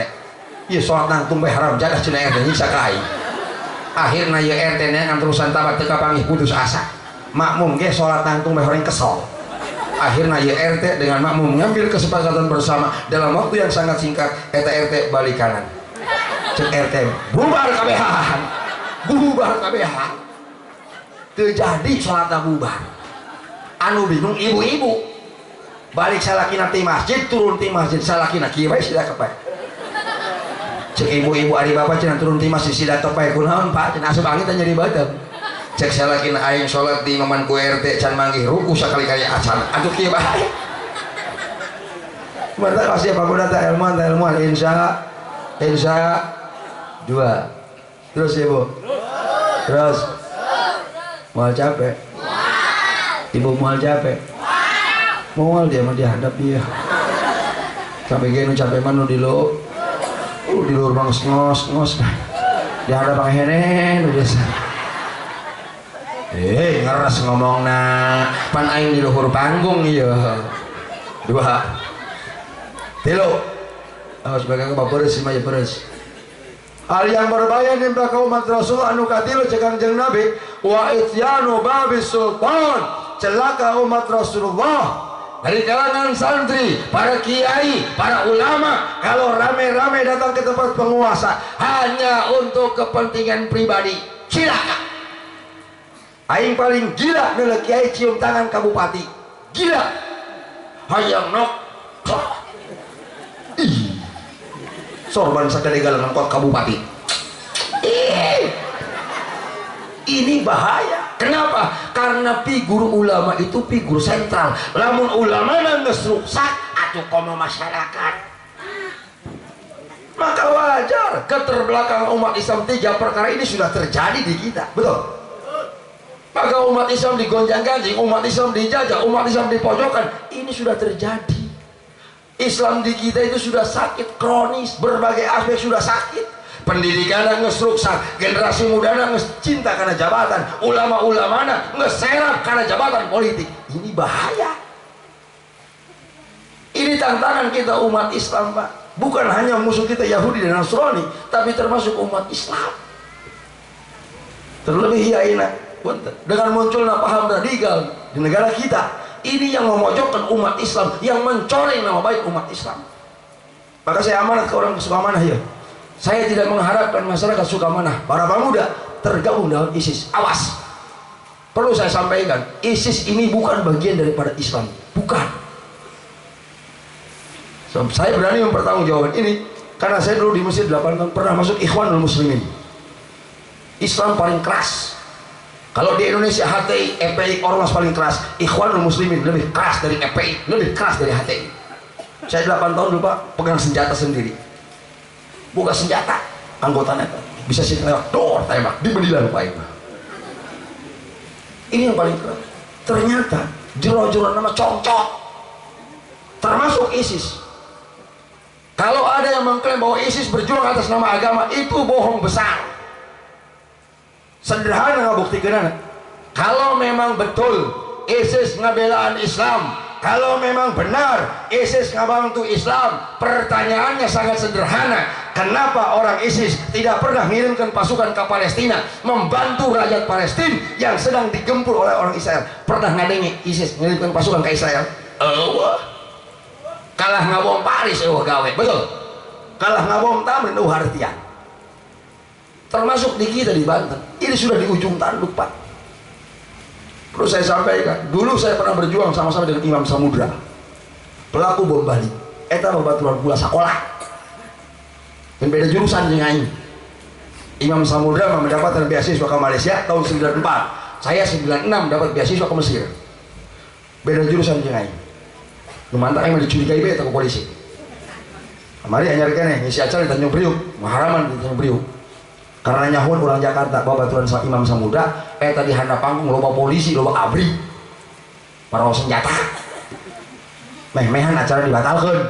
ieu salat nangtung bae haram jadah cenah RT nyiksa ka aing akhirna ieu RT nya ngan terusan tabat teu kapanggih putus asa makmum ge salat nangtung bae horeng kesel akhirnya ya RT dengan makmum mengambil kesepakatan bersama dalam waktu yang sangat singkat eta RT balik kanan cek RT bubar kabehan terjadi salatna bubar anu bingung ibu-ibu balik salakina ti masjid turun ti masjid salakina kieu bae sida kepae cek ibu-ibu ari bapak cenah turun ti masjid sida kepae kunaon Pak cenah asup angin teh nyeri baeuteup cek salakina aing salat di imaman ku RT can manggih ruku sakali-kali acan aduh kieu bae mantap pasti apa kuda ta ilmuan insya 2 terus ibu terus mual capek ibu mual capek mual dia mah dihadap dia sampai gini capek mah nu di luar bang ngos dihadap bang henen biasa ngeres ngomongna pan aing di luhur panggung ieu 2 3 sebagai bapereus si mah pereus al yang berbahaya nimba ka umat Rasul anu katilu cek Kanjeng Nabi wa ityanu babis sultan, celaka umat Rasulullah. Dari kalangan santri, para kiai, para ulama, kalau rame-rame datang ke tempat penguasa hanya untuk kepentingan pribadi, cilaka. Aing paling gila adalah kiai cium tangan ka bupati, gila. Hayang nok, sorban sakadegala nangkot ka bupati. Ini bahaya. Kenapa? Karena figur ulama itu figur sentral. Lamun ulama nangges rusak atuh komo masyarakat. Maka wajar keterbelakangan umat Islam 3 perkara ini sudah terjadi di kita. Betul? Maka umat Islam digonjang-ganjing, umat Islam dijajah, umat Islam dipojokkan. Ini sudah terjadi. Islam di kita itu sudah sakit kronis, berbagai aspek sudah sakit. Pendidikan nges rusak, generasi muda nges cinta karena jabatan, ulama-ulama nges serap karena jabatan politik. Ini bahaya. Ini tantangan kita umat Islam, Pak. Bukan hanya musuh kita Yahudi dan Nasrani, tapi termasuk umat Islam. Terlebih ya ini dengan munculnya paham radikal di negara kita, ini yang memojokkan umat Islam, yang mencoreng nama baik umat Islam. Maka saya amanat ke orang kesuka manah ya. Saya tidak mengharapkan masyarakat Sukamanah, para pemuda tergabung dalam ISIS. Awas, perlu saya sampaikan, ISIS ini bukan bagian daripada Islam, bukan. Saya berani mempertanggungjawabkan ini karena saya dulu di Mesir 8 tahun pernah masuk Ikhwanul Muslimin. Islam paling keras. Kalau di Indonesia HTI, EPI ormas paling keras, Ikhwanul Muslimin lebih keras dari EPI, lebih keras dari HTI. Saya 8 tahun lupa pegang senjata sendiri. Buka senjata, anggotanya bisa sih lewat dor tembak di bedilan lupa itu. Ini yang paling keras. Ternyata jero-jero nama congcok termasuk ISIS. Kalau ada yang mengklaim bahwa ISIS berjuang atas nama agama, itu bohong besar. Sederhana ngabuktikan. Kalau memang betul ISIS ngabelaan Islam, kalau memang benar ISIS ngabantu Islam, pertanyaannya sangat sederhana. Kenapa orang ISIS tidak pernah mengirimkan pasukan ke Palestina membantu rakyat Palestina yang sedang digempur oleh orang Israel? Pernah ngadengi ISIS mengirimkan pasukan ke Israel? Kalah ngabom Paris gawe, betul? Kalah ngabom Tamrin hartian. Termasuk di kita di Banten. Ini sudah di ujung tanduk, Pak. Perlu saya sampaikan, dulu saya pernah berjuang sama-sama dengan Imam Samudra, pelaku bom Bali. Eta babaturan pula sekolah. Dan beda jurusan dengan aing. Imam Samudra mendapatkan beasiswa ke Malaysia tahun 94. Saya 96 dapat beasiswa ke Mesir. Beda jurusan dengan aing. Lumantang aing dicurigai be ke polisi. Kemarin anyar kene ngisi acara di Tanjung Priuk, maharaman di Tanjung Priuk. Karena nyahun orang Jakarta babaturan Imam Samudra, tadi handap panggung loba polisi, loba abri. Para senjata. Meh-mehan acara dibatalkan.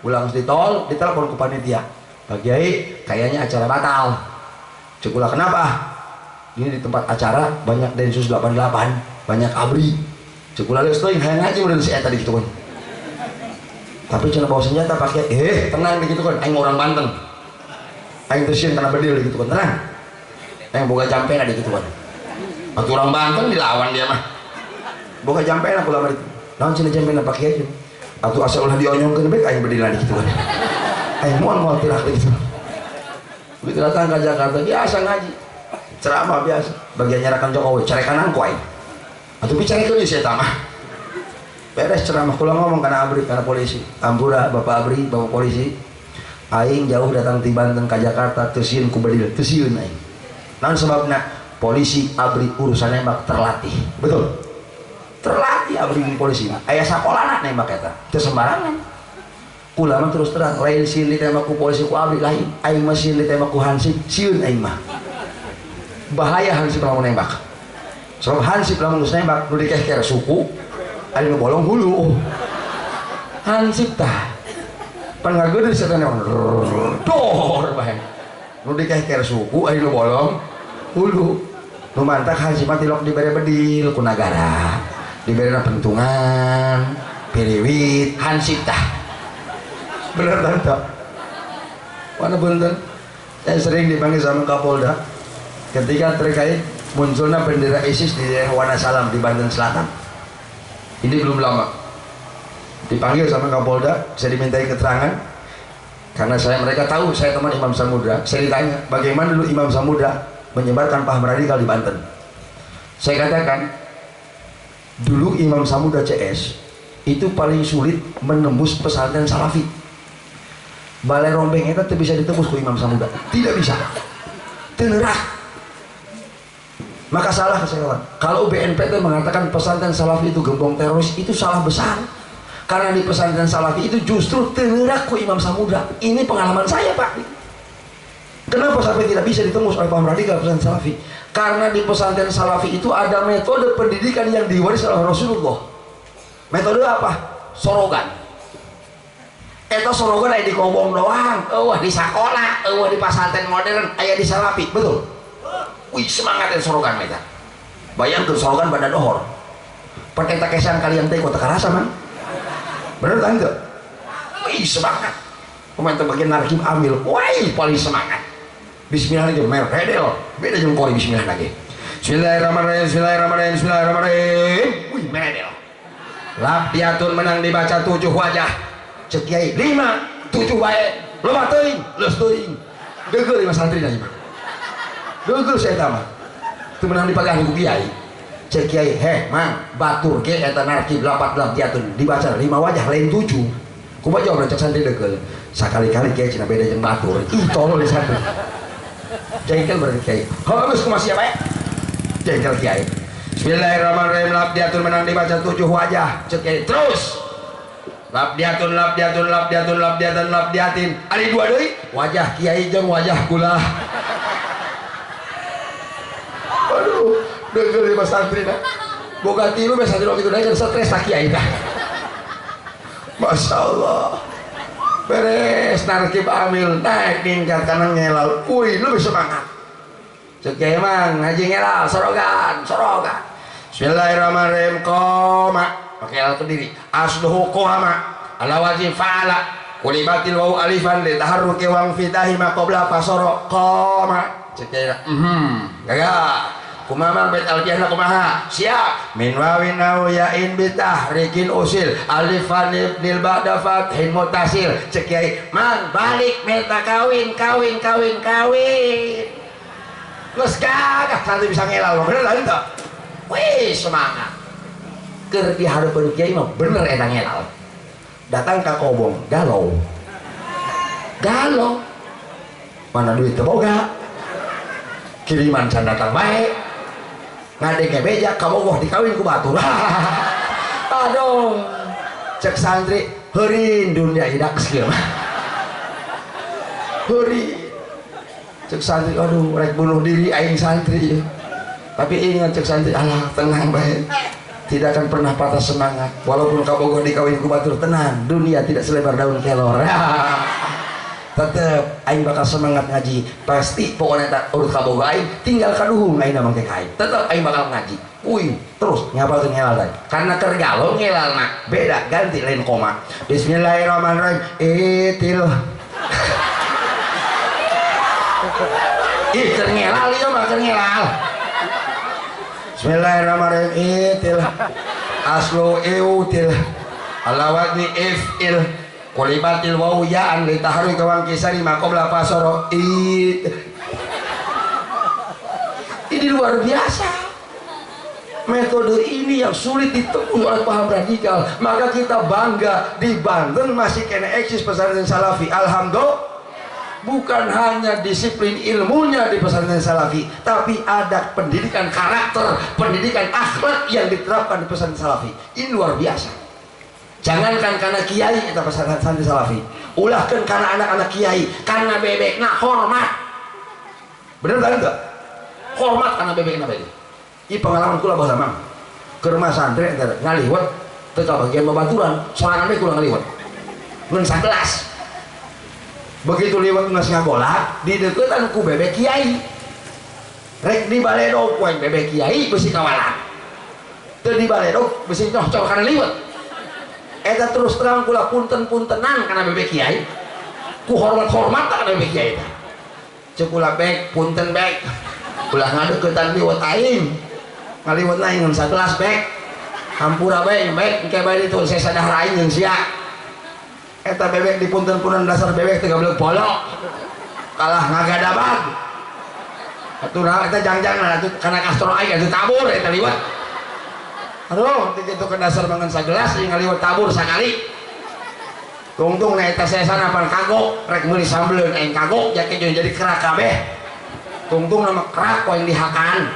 Ulang ditol, ditelepon ke panitia. Pak Kiai, kayaknya acara batal. Cekulah kenapa? Ini di tempat acara banyak Densus 88, banyak abri. Cekulah leus teuing hayang ngaji mun si eta dikitu kan. Tapi cenah bawa senjata Pak Kiai, tenang begitu kan, aing orang Banten. Aing teu sieun kana bedil gitu kan, tenang. Aing boga jampena dikitu kan. Atuh orang Banten dilawan dia mah. Boga jampena kula mah ditu. Naon cenah jampena Pak Kiai? Atuh asal ulah dionyongkeun bae aing bedilan dikitu kan. Aing mual tirak gitu. Begitu datang ke Jakarta biasa ngaji, ceramah biasa. Bagian nyarakan Jokowi, carekan angko aing. Atuh bicarekeun saya tamah. Beres ceramah kula ngomong karena abri, karena polisi. Ampura Bapak Abri, Bapak polisi. Aing jauh datang ti Banten ke Jakarta teu sieun ku bedil, teu sieun aing. Naon sebabna? Polisi abri urusan nembak terlatih. Betul. Terlatih abri di polisi. Aya sakolana nembak eta. Teu sembarangan. Ulama terus terang lain sieun ditembak ku polisi ku abri lain aing mah sieun ditembak ku hansip sieun aing mah bahaya hansip lamun nembak sebab hansip lamun geus nembak nu dikehker suku anu bolong hulu hansip tah pan ngageudeun setan dor bae nu dikehker suku anu bolong hulu nu mantak hansip mah tilok dibere bedil ku nagara dibere pentungan piriwit hansip tah. Benar tante, mana bener? Saya sering dipanggil sama Kapolda ketika terkait munculnya bendera ISIS di daerah Wonosalam di Banten Selatan. Ini belum lama. Dipanggil sama Kapolda, saya dimintai keterangan karena mereka tahu saya teman Imam Samudra. Saya ditanya bagaimana dulu Imam Samudra menyebarkan paham radikal di Banten. Saya katakan dulu Imam Samudra CS itu paling sulit menembus pesantren Salafi. Balai rombeng itu tidak bisa ditembus ke Imam Samudra, tidak bisa, tenerak. Maka salah kesalahan. Kalau BNPT mengatakan pesantren Salafi itu gembong teroris, itu salah besar. Karena di pesantren Salafi itu justru tenerak ke Imam Samudra. Ini pengalaman saya, Pak. Kenapa sampai tidak bisa ditembus oleh paham radikal pesantren Salafi? Karena di pesantren Salafi itu ada metode pendidikan yang diwaris oleh Rasulullah. Metode apa? Sorogan. Itu sorogan aya di kobong doang, di sekolah, di pesantren modern, aya di Salafi, betul? Wih, semangat yang sorogan mereka. Bayangkan sorogan pada dohor. Perketa kesan kalian teh kota karasa man. Bener kan enggak? Wih, semangat. Pemain bagian narkim ambil, wih, paling semangat. Bismillah aja, merhedel. Beda jeung kori bismillah lagi. Bismillahirrahmanirrahim, bismillahirrahmanirrahim, bismillahirrahmanirrahim. Wih, merhedel. Lapiatun menang dibaca 7 wajah. Cek kiai 5, 7 bae. Loba teuing, leus teuing. Geugeur lima santri na ieu. Geugeur saya tambah. Teu menang dipagang ku kiai. Cek kiai, heh, mang, batur ge eta narkib lapat lapiatun dibaca 5 wajah lain 7. Kumaha jawab cek santri degeul. Sakali-kali kiai cenah beda jeung batur. Ih, tolol di santri. Jengkel berarti kiai. Geus kumaha sia bae? Jengkel kiai. Bismillahirrahmanirrahim, labdiatun menang dibaca 7 wajah. Cek kiai terus. Labdiatun labdiatun labdiatun labdiatan labdiatin. Ari 2 deui, wajah kiai jeung wajah kula. Aduh, denger di mas santri dah. Boga tilu mas santri waktu itu dah stres tak kiai dah. Masya Allah. Beres narkib amil naik tingkat kanan ngelal. Wih, lu bisa semangat. Cek kiai mang ngaji ngelal sorogan, sorogan. Bismillahirrahmanirrahim. Koma. Pakai alat berdiri. Asluhu qama ala wajib fa'ala kulibatil wau alifan li taharruki wang fitahi ma qabla fasara qama. Cek kiai gagal. Kumaha bait alqiyah kumaha? Siap. Min wawin aw ya'in bitahrikin usil alifan ibnil ba'da fathin mutasil. Cek kiai mang balik meta kawin kawin kawin kawin. Geus gagah santri bisa ngelal bener lah itu. Wih, semangat. Keur di harapan kiai mah bener eta ngelal. Datang ka kobong galau. Galau. Mana duit teu boga. Kiriman can datang bae. Ngadenge beja kabogoh dikawin ku batur. Aduh. Cek santri heureun dunia idak kieu mah. Heureun. Cek santri aduh rek bunuh diri aing santri. Tapi ingat cek santri alah tenang bae. Tidak akan pernah patah semangat walaupun kabogoh dikawin ku batur. Tenang, dunia tidak selebar daun kelor. Tetep aing bakal semangat ngaji. Pasti pokoknya tak urut kabogoh aing tinggal kaduhung aing mangke kain. Tetep aing bakal ngaji. Wih, terus ngapalkeun ngelal tadi. Karena keur galau ngelalna beda ganti lain koma. Bismillahirrahmanirrahim. Itil. Ih, keur ngelal ieu mah keur ngelal. Bismillahirrahmanirrahim. Itil aslu iutil ala wadni ifil kulibatil wawu ya'an li tahari kawang kisari maqobla fasoro it. Ini luar biasa. Metode ini yang sulit ditemui oleh paham radikal. Maka kita bangga di Banten masih kena eksis pesantren Salafi. Alhamdulillah. Bukan hanya disiplin ilmunya di pesantren Salafi, tapi ada pendidikan karakter, pendidikan akhlak yang diterapkan di pesantren Salafi. Ini luar biasa. Jangankan karena kiai kita pesantren Salafi, ulahkan karena anak-anak kiai, karena bebekna hormat. Bener kan enggak? Hormat karena bebekna bebek. Ini pengalaman kula bahasa mang. Ke rumah santri ngaliwat teka bagian babaturan, soalnya kula ngaliwat. Mun sakelas. Begitu liwat ngas ngagolak di deketan ku bebek kiai. Rek di baledog poin bebek kiai besi kawalan. Teu di baledog besi cocok kana liwat. Eta terus terang kula punten-puntenan kana bebek kiai. Ku hormat-hormat kana bebek kiai. Cek kula bek punten bek. ulah ngadeuketan liwat aing ngaliwat aing ngan sagelas bek hampura bae bek engke bae ditu saya sadar aing jeung sia eta bebek dipunten-punten dasar bebek teu gablek polo kalah ngagadabag atuh eta jangjangna atuh kana kastro aing atuh tabur eta liwat aduh kitu ke dasar mangan sagelas jeung ngaliwat tabur sakali tungtung na eta sesan apal kagok rek meuli sambeleun aing kagok jadi kerak kabeh tungtung nama kerak kau yang dihakan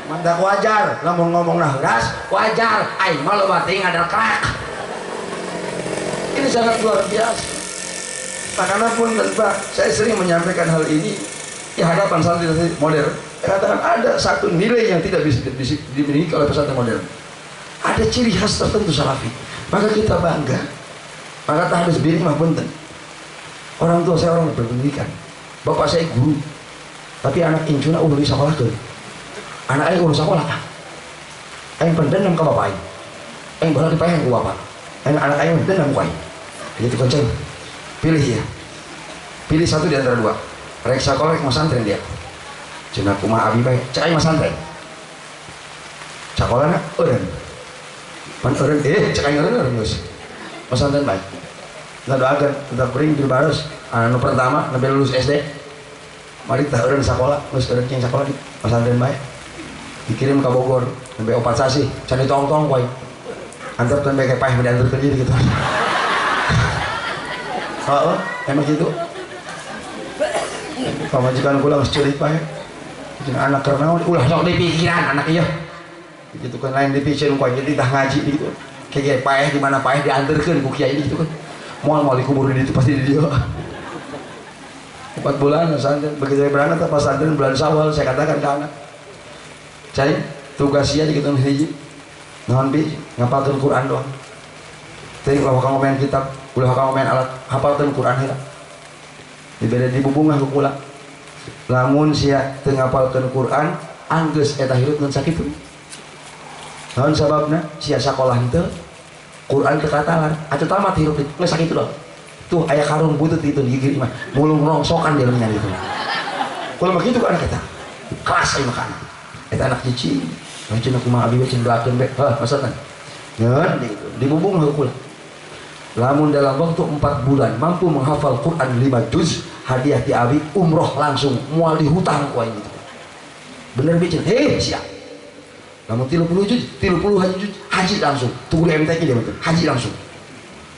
mandak wajar lamun ngomong nah gas wajar aing mah loba teuing ada kerak ini sangat luar biasa makanya pun dan Pak saya sering menyampaikan hal ini di hadapan santri modern katakan ada satu nilai yang tidak bisa dimiliki oleh pesantren modern ada ciri khas tertentu salafi maka kita bangga maka tak habis biring mah punten orang tua saya orang berpendidikan bapak saya guru tapi anak incuna udah bisa sekolah tuh anak aing udah sekolah aing pendendam ke bapak aing bakal dipayang ke bapak anak aing pendendam ke aing jadi tukang ceng pilih ya pilih satu di antara dua rek sekolah rek masantren dia cenah kumaha abi bae cek aing masantren sekolah na eureun pan eureun cek aing eureun geus masantren bae nah doakeun tetap bering di baros anu pertama sampai lulus SD mari tah eureun sakola geus eureun cing sakola di pesantren bae dikirim ka Bogor sampai opat sasi can ditong-tong poe antarkeun bae ke paeh diantarkeun jadi gitu heeh emang gitu pamajikan kula geus ceurik paeh jeung anak keur naon ulah sok dipikiran anak ieu gitu kan lain dipikeun poe jadi tah ngaji gitu kayak paeh di mana paeh diantarkeun ku kiai gitu kan moal dikubur di ditu pasti di dieu 4 bulan pesantren begitu saya berangkat ke pesantren bulan Syawal saya katakan ke anak cai tugasnya di kita hiji naon bi ngapalkeun Quran doang teuing ulah ka ngomen kitab ulah ka ngomen alat hafalkeun Quran heula dibere dibubungah ku kula lamun sia teu ngapalkeun Quran anggeus eta hirup ngan sakitu naon sababna sia sakolah henteu Quran teu katalan atuh tamat hirup geus sakitu doang tuh ayah karung butut itu digigit mah mulung rongsokan dia menyan itu kalau begitu kan anak kita keras aja makan itu anak cici macam aku mah abi macam doakeun be maksudna nyeun dibubung heukul lamun dalam waktu 4 bulan mampu menghafal Quran 5 juz hadiah ti abi umroh langsung moal dihutang ku aing gitu bener bicin siap lamun 30 juz 30 haji langsung tunggu di MTQ dia betul haji langsung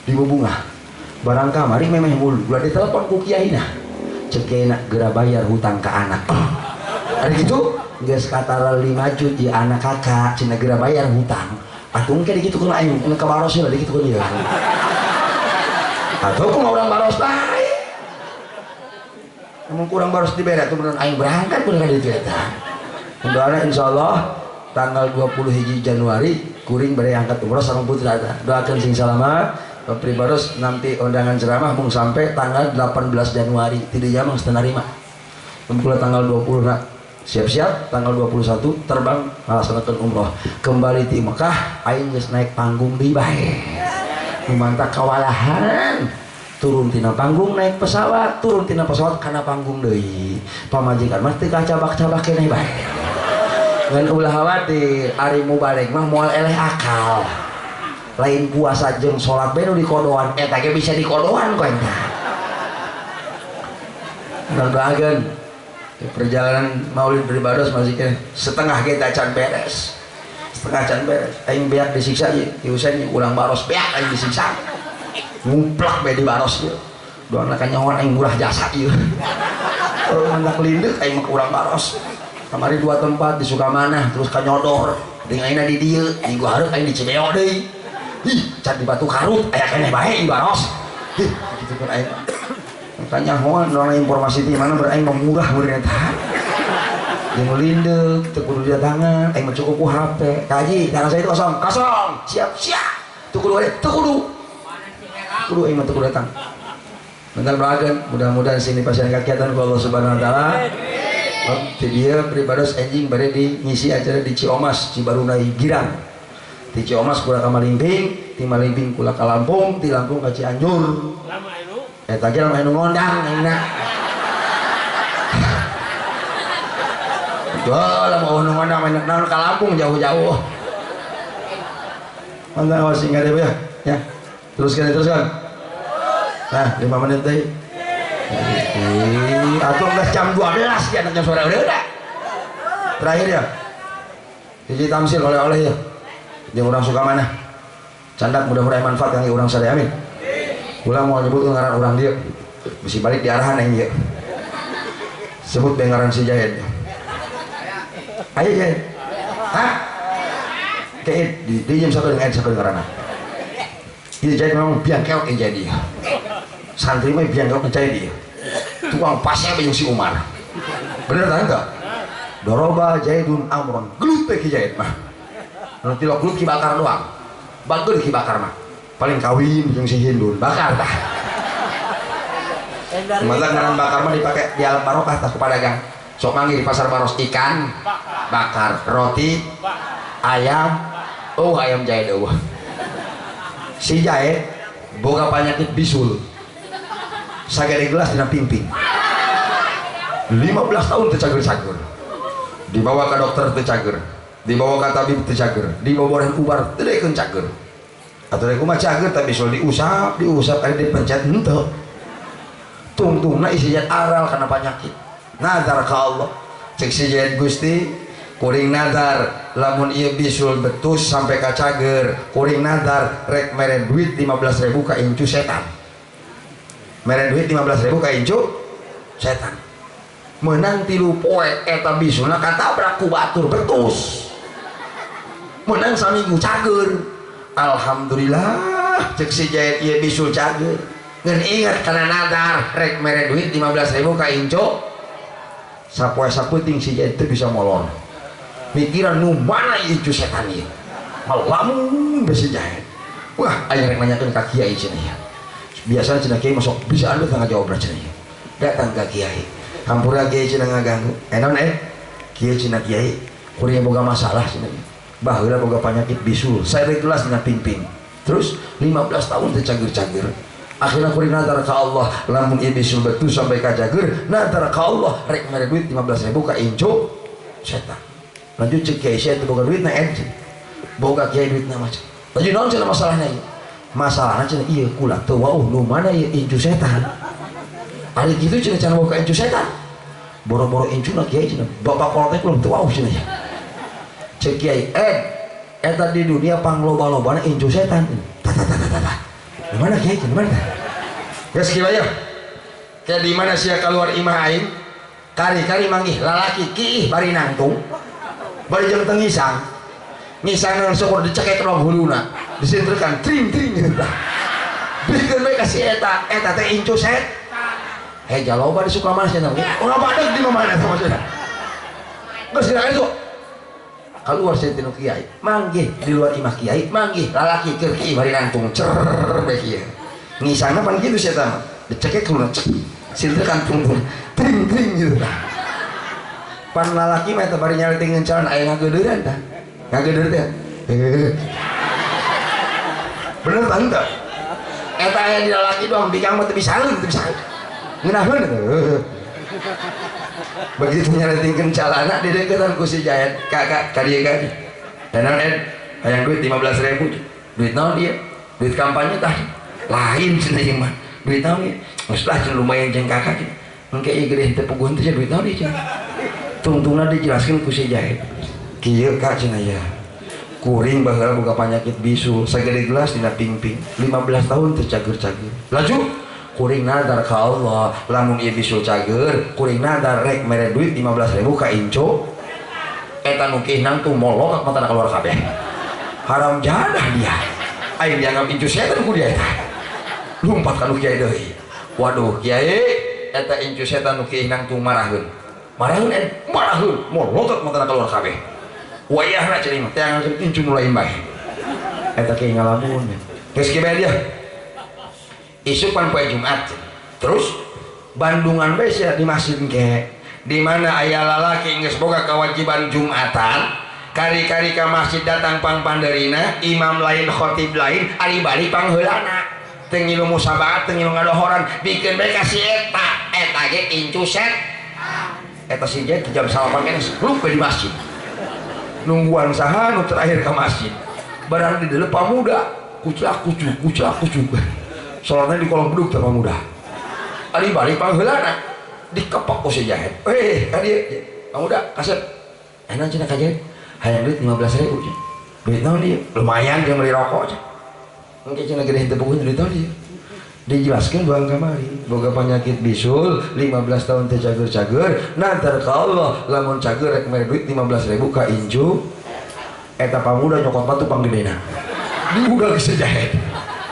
dibubungah barang kamari memeh mulu ulah ditelepon ku kiai nah cek enak geura bayar hutang ke anak ada gitu geus katara 5 juta di anak kakak cenah geura bayar hutang atuh engke digitukeun aing ke baros lah digitukeun ieu atuh kumaha urang baros bae namun kurang baros dibere tuh beneran aing berangkat bener ka ditu eta doana insyaallah tanggal 21 Januari kuring bade angkat umroh sareng putra eta doakeun sing salamet Pribaros nanti undangan ceramah mung sampai tanggal 18 Januari tidak jamang setenarima kula tanggal 20 nak siap-siap tanggal 21 terbang melaksanakan umroh kembali di Mekah aing geus naik panggung di bae mantap kawalahan turun tina panggung naik pesawat turun tina pesawat kana panggung deui pamajikan mah teu kacabak-cabak keneh bae ngan ulah khawatir ari mubalek mah moal eleh akal lain puasa jeung sholat bae nu dikodoan eta ge bisa dikodoan ku eta doakeun perjalanan maulid Pribados masih ke setengah kita can beres setengah can beres aing beak disiksa ieu diusen urang baros beak aing disiksa ngumplak bae di baros ieu doana kanyawan aing murah jasa ieu mandak lindeuh aing mah urang baros kamari 2 tempat di Sukamanah terus kanyodor jeung ayeuna di dieu minggu hareup aing di Cibeyo deui can di Batu Karut aya keneh bae ibaros gitu kan aing tanya hoan orang informasi di mana beraing murah meureun eta jeung lindeuh teu kudu datangan aing mah cukup ku HP kaji tangan saya itu kosong siap teu kudu aing mah teu kudu datang bentar doakeun mudah-mudahan sini pasien kegiatan ku Allah Subhanahu wa taala di dia Pribados anjing bade di ngisi acara di Ciomas Cibarunai Girang di Ciomas kula ka Malingping ti Malingping kula ka Lampung ti Lampung ka Cianjur eta ge anu ngondang ayeuna Wah, mau nunggu main naon ke Lampung jauh-jauh. Mangga awas singkat ya, ya. Teruskan. Nah, 5 menit teh. Atau udah jam 12 ya anaknya sore udah. Terakhir ya. Hiji tamsil oleh-oleh ya. Jeung urang suka mana? Candak mudah-mudahan manfaat kangge urang sadaya amin. Ulang mau nyebut ngaran urang dia. Mesti balik di arahan yang dia. Sebut ngaran si Jahid. Ayo Jahid. Hah? Kayak di jam 1 dengan satu ngaranna. Ieu Jahid memang biang keok jadi. Santri mah biang keok jadi dia. Tukang pasnya jeung si Umar. Bener tak enggak? Doroba Jahidun amron. Gelut teh ki Jahid mah. Nanti lo gelut ki bakar doang. Bagus ki bakar mah. Paling kawin jeung si Hindun bakar tah. Masa ngaran bakar mah dipakai di alam barokah tah kepada gang. Sok manggil di pasar baros ikan bakar, roti, ayam. Oh ayam Jahid eueuh. Si Jahid boga penyakit bisul. Sagede gelas dina pimpin. 15 tahun teu cager-cager. Dibawa ke dokter teu cager. Dibawa ke tabib teu cager. Dibawa orang ubar teu dekeun cager. Atuh rek kumaha cager tapi bisul diusap kali dipencet henteu. Tungtungna isi Jahid aral karena penyakit. Nazar ka Allah. Cek si Jahid Gusti kuring nazar lamun ieu bisul betus sampai ka cager kuring nazar rek mere duit 15.000 ka incu setan. Mere duit 15.000 ka incu setan. Menang 3 poe eta bisulna katabrak ku batur betus. Menang saminggu cager. Alhamdulillah cek si Jahid ieu bisul cager. Ngan ingat kana nazar rek mere duit 15.000 ka incu. Sapoe saputing si Jahid teu bisa molor. Pikiran nu mana incu setan ieu. Malamun be si Jahid. Wah, aya rek nanyakeun ka kiai cenah ya. Biasana cenah kiai masuk bisa anu tangga jawab cenah ya. Datang ka kiai. Hampura kiai cenah ngaganggu. Naon kiai cenah kiai kuring boga masalah cenah. Baheula boga penyakit bisul. Saya gelas dina pingping. Terus 15 tahun teu cager-cager. Akhirnya kuring nazar ka Allah lamun ieu bisul betus sampai ka cager, nazar ka Allah rek mere duit 15.000 ka incu setan. Lanjut cek kiai saya boga duit na ed. Boga kiai duit na macam. Lanjut naon cenah masalahna ieu? Masalahna cenah ieu kula teu wauh nu mana ieu incu setan. Ari kitu cenah can boga incu setan. Boro-boro incuna kiai cenah bapak kula teh belum teu wauh cenah ya. Cek kiai eta di dunia pangloba-lobana incu setan. Tata. Di mana kiai? Di mana? Geus kieu aya. Kayak di mana sia keluar imah aing? Kari-kari manggih lalaki kiih bari nangtung. Bari jeung teu ngisang. Ngisang syukur dicekek rong huluna. Disintrekan tring-tring eta. Bikeun bae ka si eta teh incu set. Jaloba di Sukamana cenah. Ora badeg di mana sama cenah. Geus kira itu. Keluar sentinu kiai manggih di luar imah kiai manggih lalaki keur kiai bari nangtung cer bae kieu ngisangna pan kitu sia tah dicekek kuluna cek silteukan tungtung tring gitu pan lalaki mah teh bari nyaleting ngencalan aya ngageudeureuan tah ngageudeur teh bener tah henteu eta aya di lalaki doang bikang mah teu bisa ngeunaheun begitu nyaletingkeun calana di deketan ku si Jahid kakak kadieu kan dan hayang duit 15.000 duit naon dia duit kampanye tah lain cenah ieu mah duit naon ieu geus lah cenah lumayan jeung kakak engke ieu gede teu puguh teh duit naon ieu cenah tungtungna dijelaskeun ku si Jahid kieu ka cenah ya kuring baheula boga panyakit bisul sagede gelas dina pingping 15 tahun teu cager-cager laju kuring nadar ka Allah lamun ieu bisul cager kuring nadar rek mere duit 15.000 ka incu eta nu kieu nangtung molok matana keluar kabeh haram jadah dia aing dianggap incu setan ku dia eta lumpat ka nu kiai deui waduh kiai eta incu setan nu kieu nangtung marahkeun molok matana keluar kabeh wayahna cenah teh ngangkeun incu nu lain bae eta kieu ngalamun geus kieu bae dia isupan poe Jumat terus Bandungan bae sia di masjid ge di mana aya lalaki geus boga kewajiban Jumatan kari-kari ka masjid datang pang panderina imam lain khotib lain ari balik pangheulana teu ngilu musabahat teu ngilu ngadohoran bikeun bae ka si eta ge incu set eta si Jen jam salapan kene sebelum di masjid nungguan saha nu terakhir ke masjid barang di dalam pamuda kucak soalnya di kolong bedug teh pamuda ari balik pangheulana dikepak ku si Jahet kadi pamuda kasep enak cenah ka Jahet hayang duit 15.000 duit naon dia lumayan dia beli rokok mungkin cenah gede teu buku duit naon dia dijelaskan bahwa kamari boga penyakit bisul 15 tahun teh cager-cager nantar ka Allah lamun cager rek mere duit 15.000 ka inju eta pamuda nyokot batu panggedena diudah ke Jahet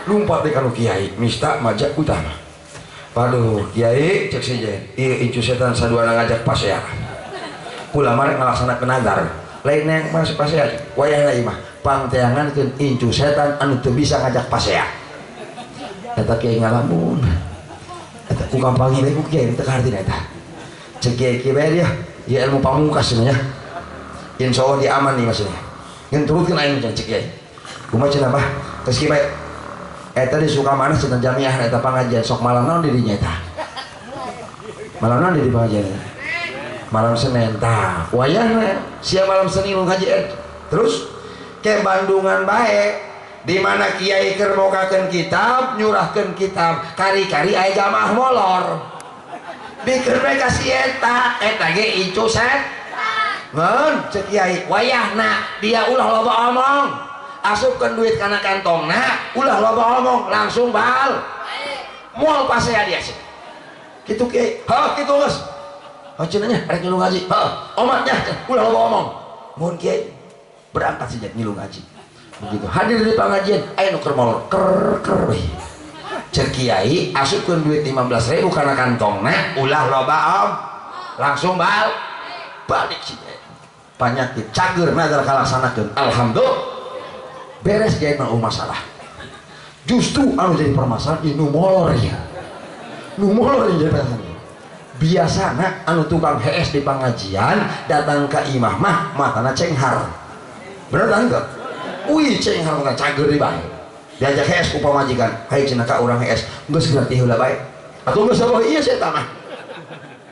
lumpat deh kanu kiai mista majak utama paduh kiai cek si Jahet ieu incu setan saduana ngajak pasea kula mari ngalaksanakeun nazar lain yang masih pasea wayahna ieu mah pangteangankeun incu setan anu teu bisa ngajak pasea eta kiai ngalamun eta ku kampangi bae ku kiai teu kartina eta cek kiai bae dia ieu ilmu pamungkas cenah ya insyaallah dia aman nih maksudnya yang turutkeun aing cek kiai kumaha cenah bah geus kieu bae eta di Sukamana cenah jamiah eta pangajian sok malam naon di dinya eta malam naon di pengajian malam Senin tah wayahna sia malam Senin ngaji terus ke Bandungan bae di mana kiai keur mogakeun kitab nyurahkeun kitab kari-kari aya jamaah molor bikeun bae ka si eta ge incu set ngeun cek kiai wayahna dia ulah loba omong asupkeun duit kana kantongna ulah loba omong langsung bal moal pasea dia sih kitu kiai heuh kitu geus cenah nya rek ngilu ngaji heuh omatnya ulah loba omong mun kiai berangkat sejak ngilu ngaji begitu hadir di pengajian aya nu keur molor ker we cek kiai asupkeun duit 15.000 kana kantongna ulah loba om langsung balik sih penyakit cager nazar kalaksanakeun alhamdulillah beres jadi mah masalah justru anu jadi permasalahan nu molor ya biasana anu tukang HS di pengajian datang ke imah mah matana cenghar bener kan enggak wih cenghar mah cager di bae diajak HS ku pamajikan hai cenah ka urang HS geus gratis heula bae atuh geus sabah ieu saya mah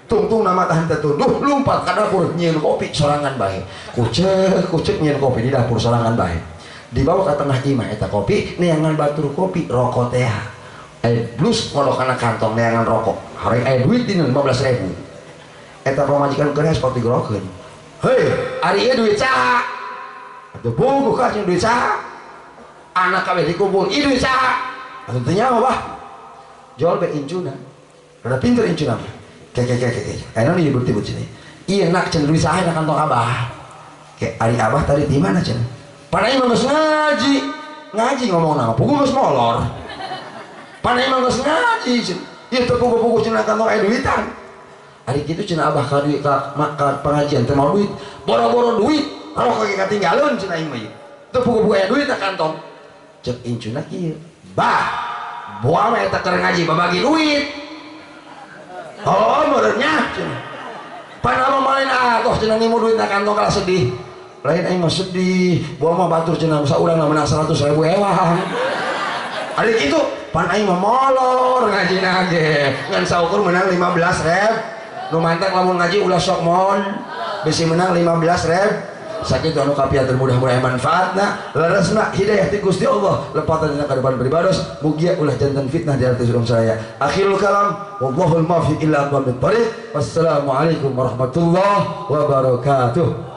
tungtung nama tahan tertuduh lumpat ke dapur nyieun kopi sorangan bae kucek nyieun kopi di dapur sorangan bae dibawa ke tengah imah eta kopi neangan batur kopi rokok teh blus ngolok kana kantong neangan rokok hari aya duit dina 15.000 eta pamajikan keun seperti gorokeun hei ari ieu duit saha atuh buku ka duit saha anak kabeh dikumpul ieu duit saha atuh teu nyaho bah jual be incuna rada pinter incuna ayeuna nu bukti bucin ieu nak cenah duit saha na kantong abah ke ari abah tadi di mana cenah panai mah geus ngaji ngomong nama pugu geus molor panai mah geus ngaji ieu teu pugu cenah kantong aya duitan ari kitu cenah abah ka duit ka pengajian teu mau duit boro-boro duit rokok ge katinggalun cenah ieu mah ieu teu pugu aya duit na kantong cek incuna kieu bah buah mah eta keur ngaji babagi duit oh benernya cenah panama malin atoh cenah nimu duit na kantong kalah sedih lain aing mah sedih buah mah batur cenah saurang menang 100.000 ewang ari kitu pan aing mah molor ngajina ge ngan saukur menang 15.000 nu mantak lamun ngaji ulah sok mon bisi menang 15.000 sakitu anu kapiatur mudah-mudahan manfaatna leresna hidayah ti Gusti Allah lepatan dina kadepan beribados mugia ulah jantan fitnah di atas rumah saya akhirul kalam wallahul muwaffiq ila aqwamit thoriq wassalamualaikum warahmatullahi wabarakatuh.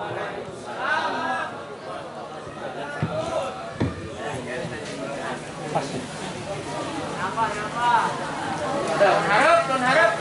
harap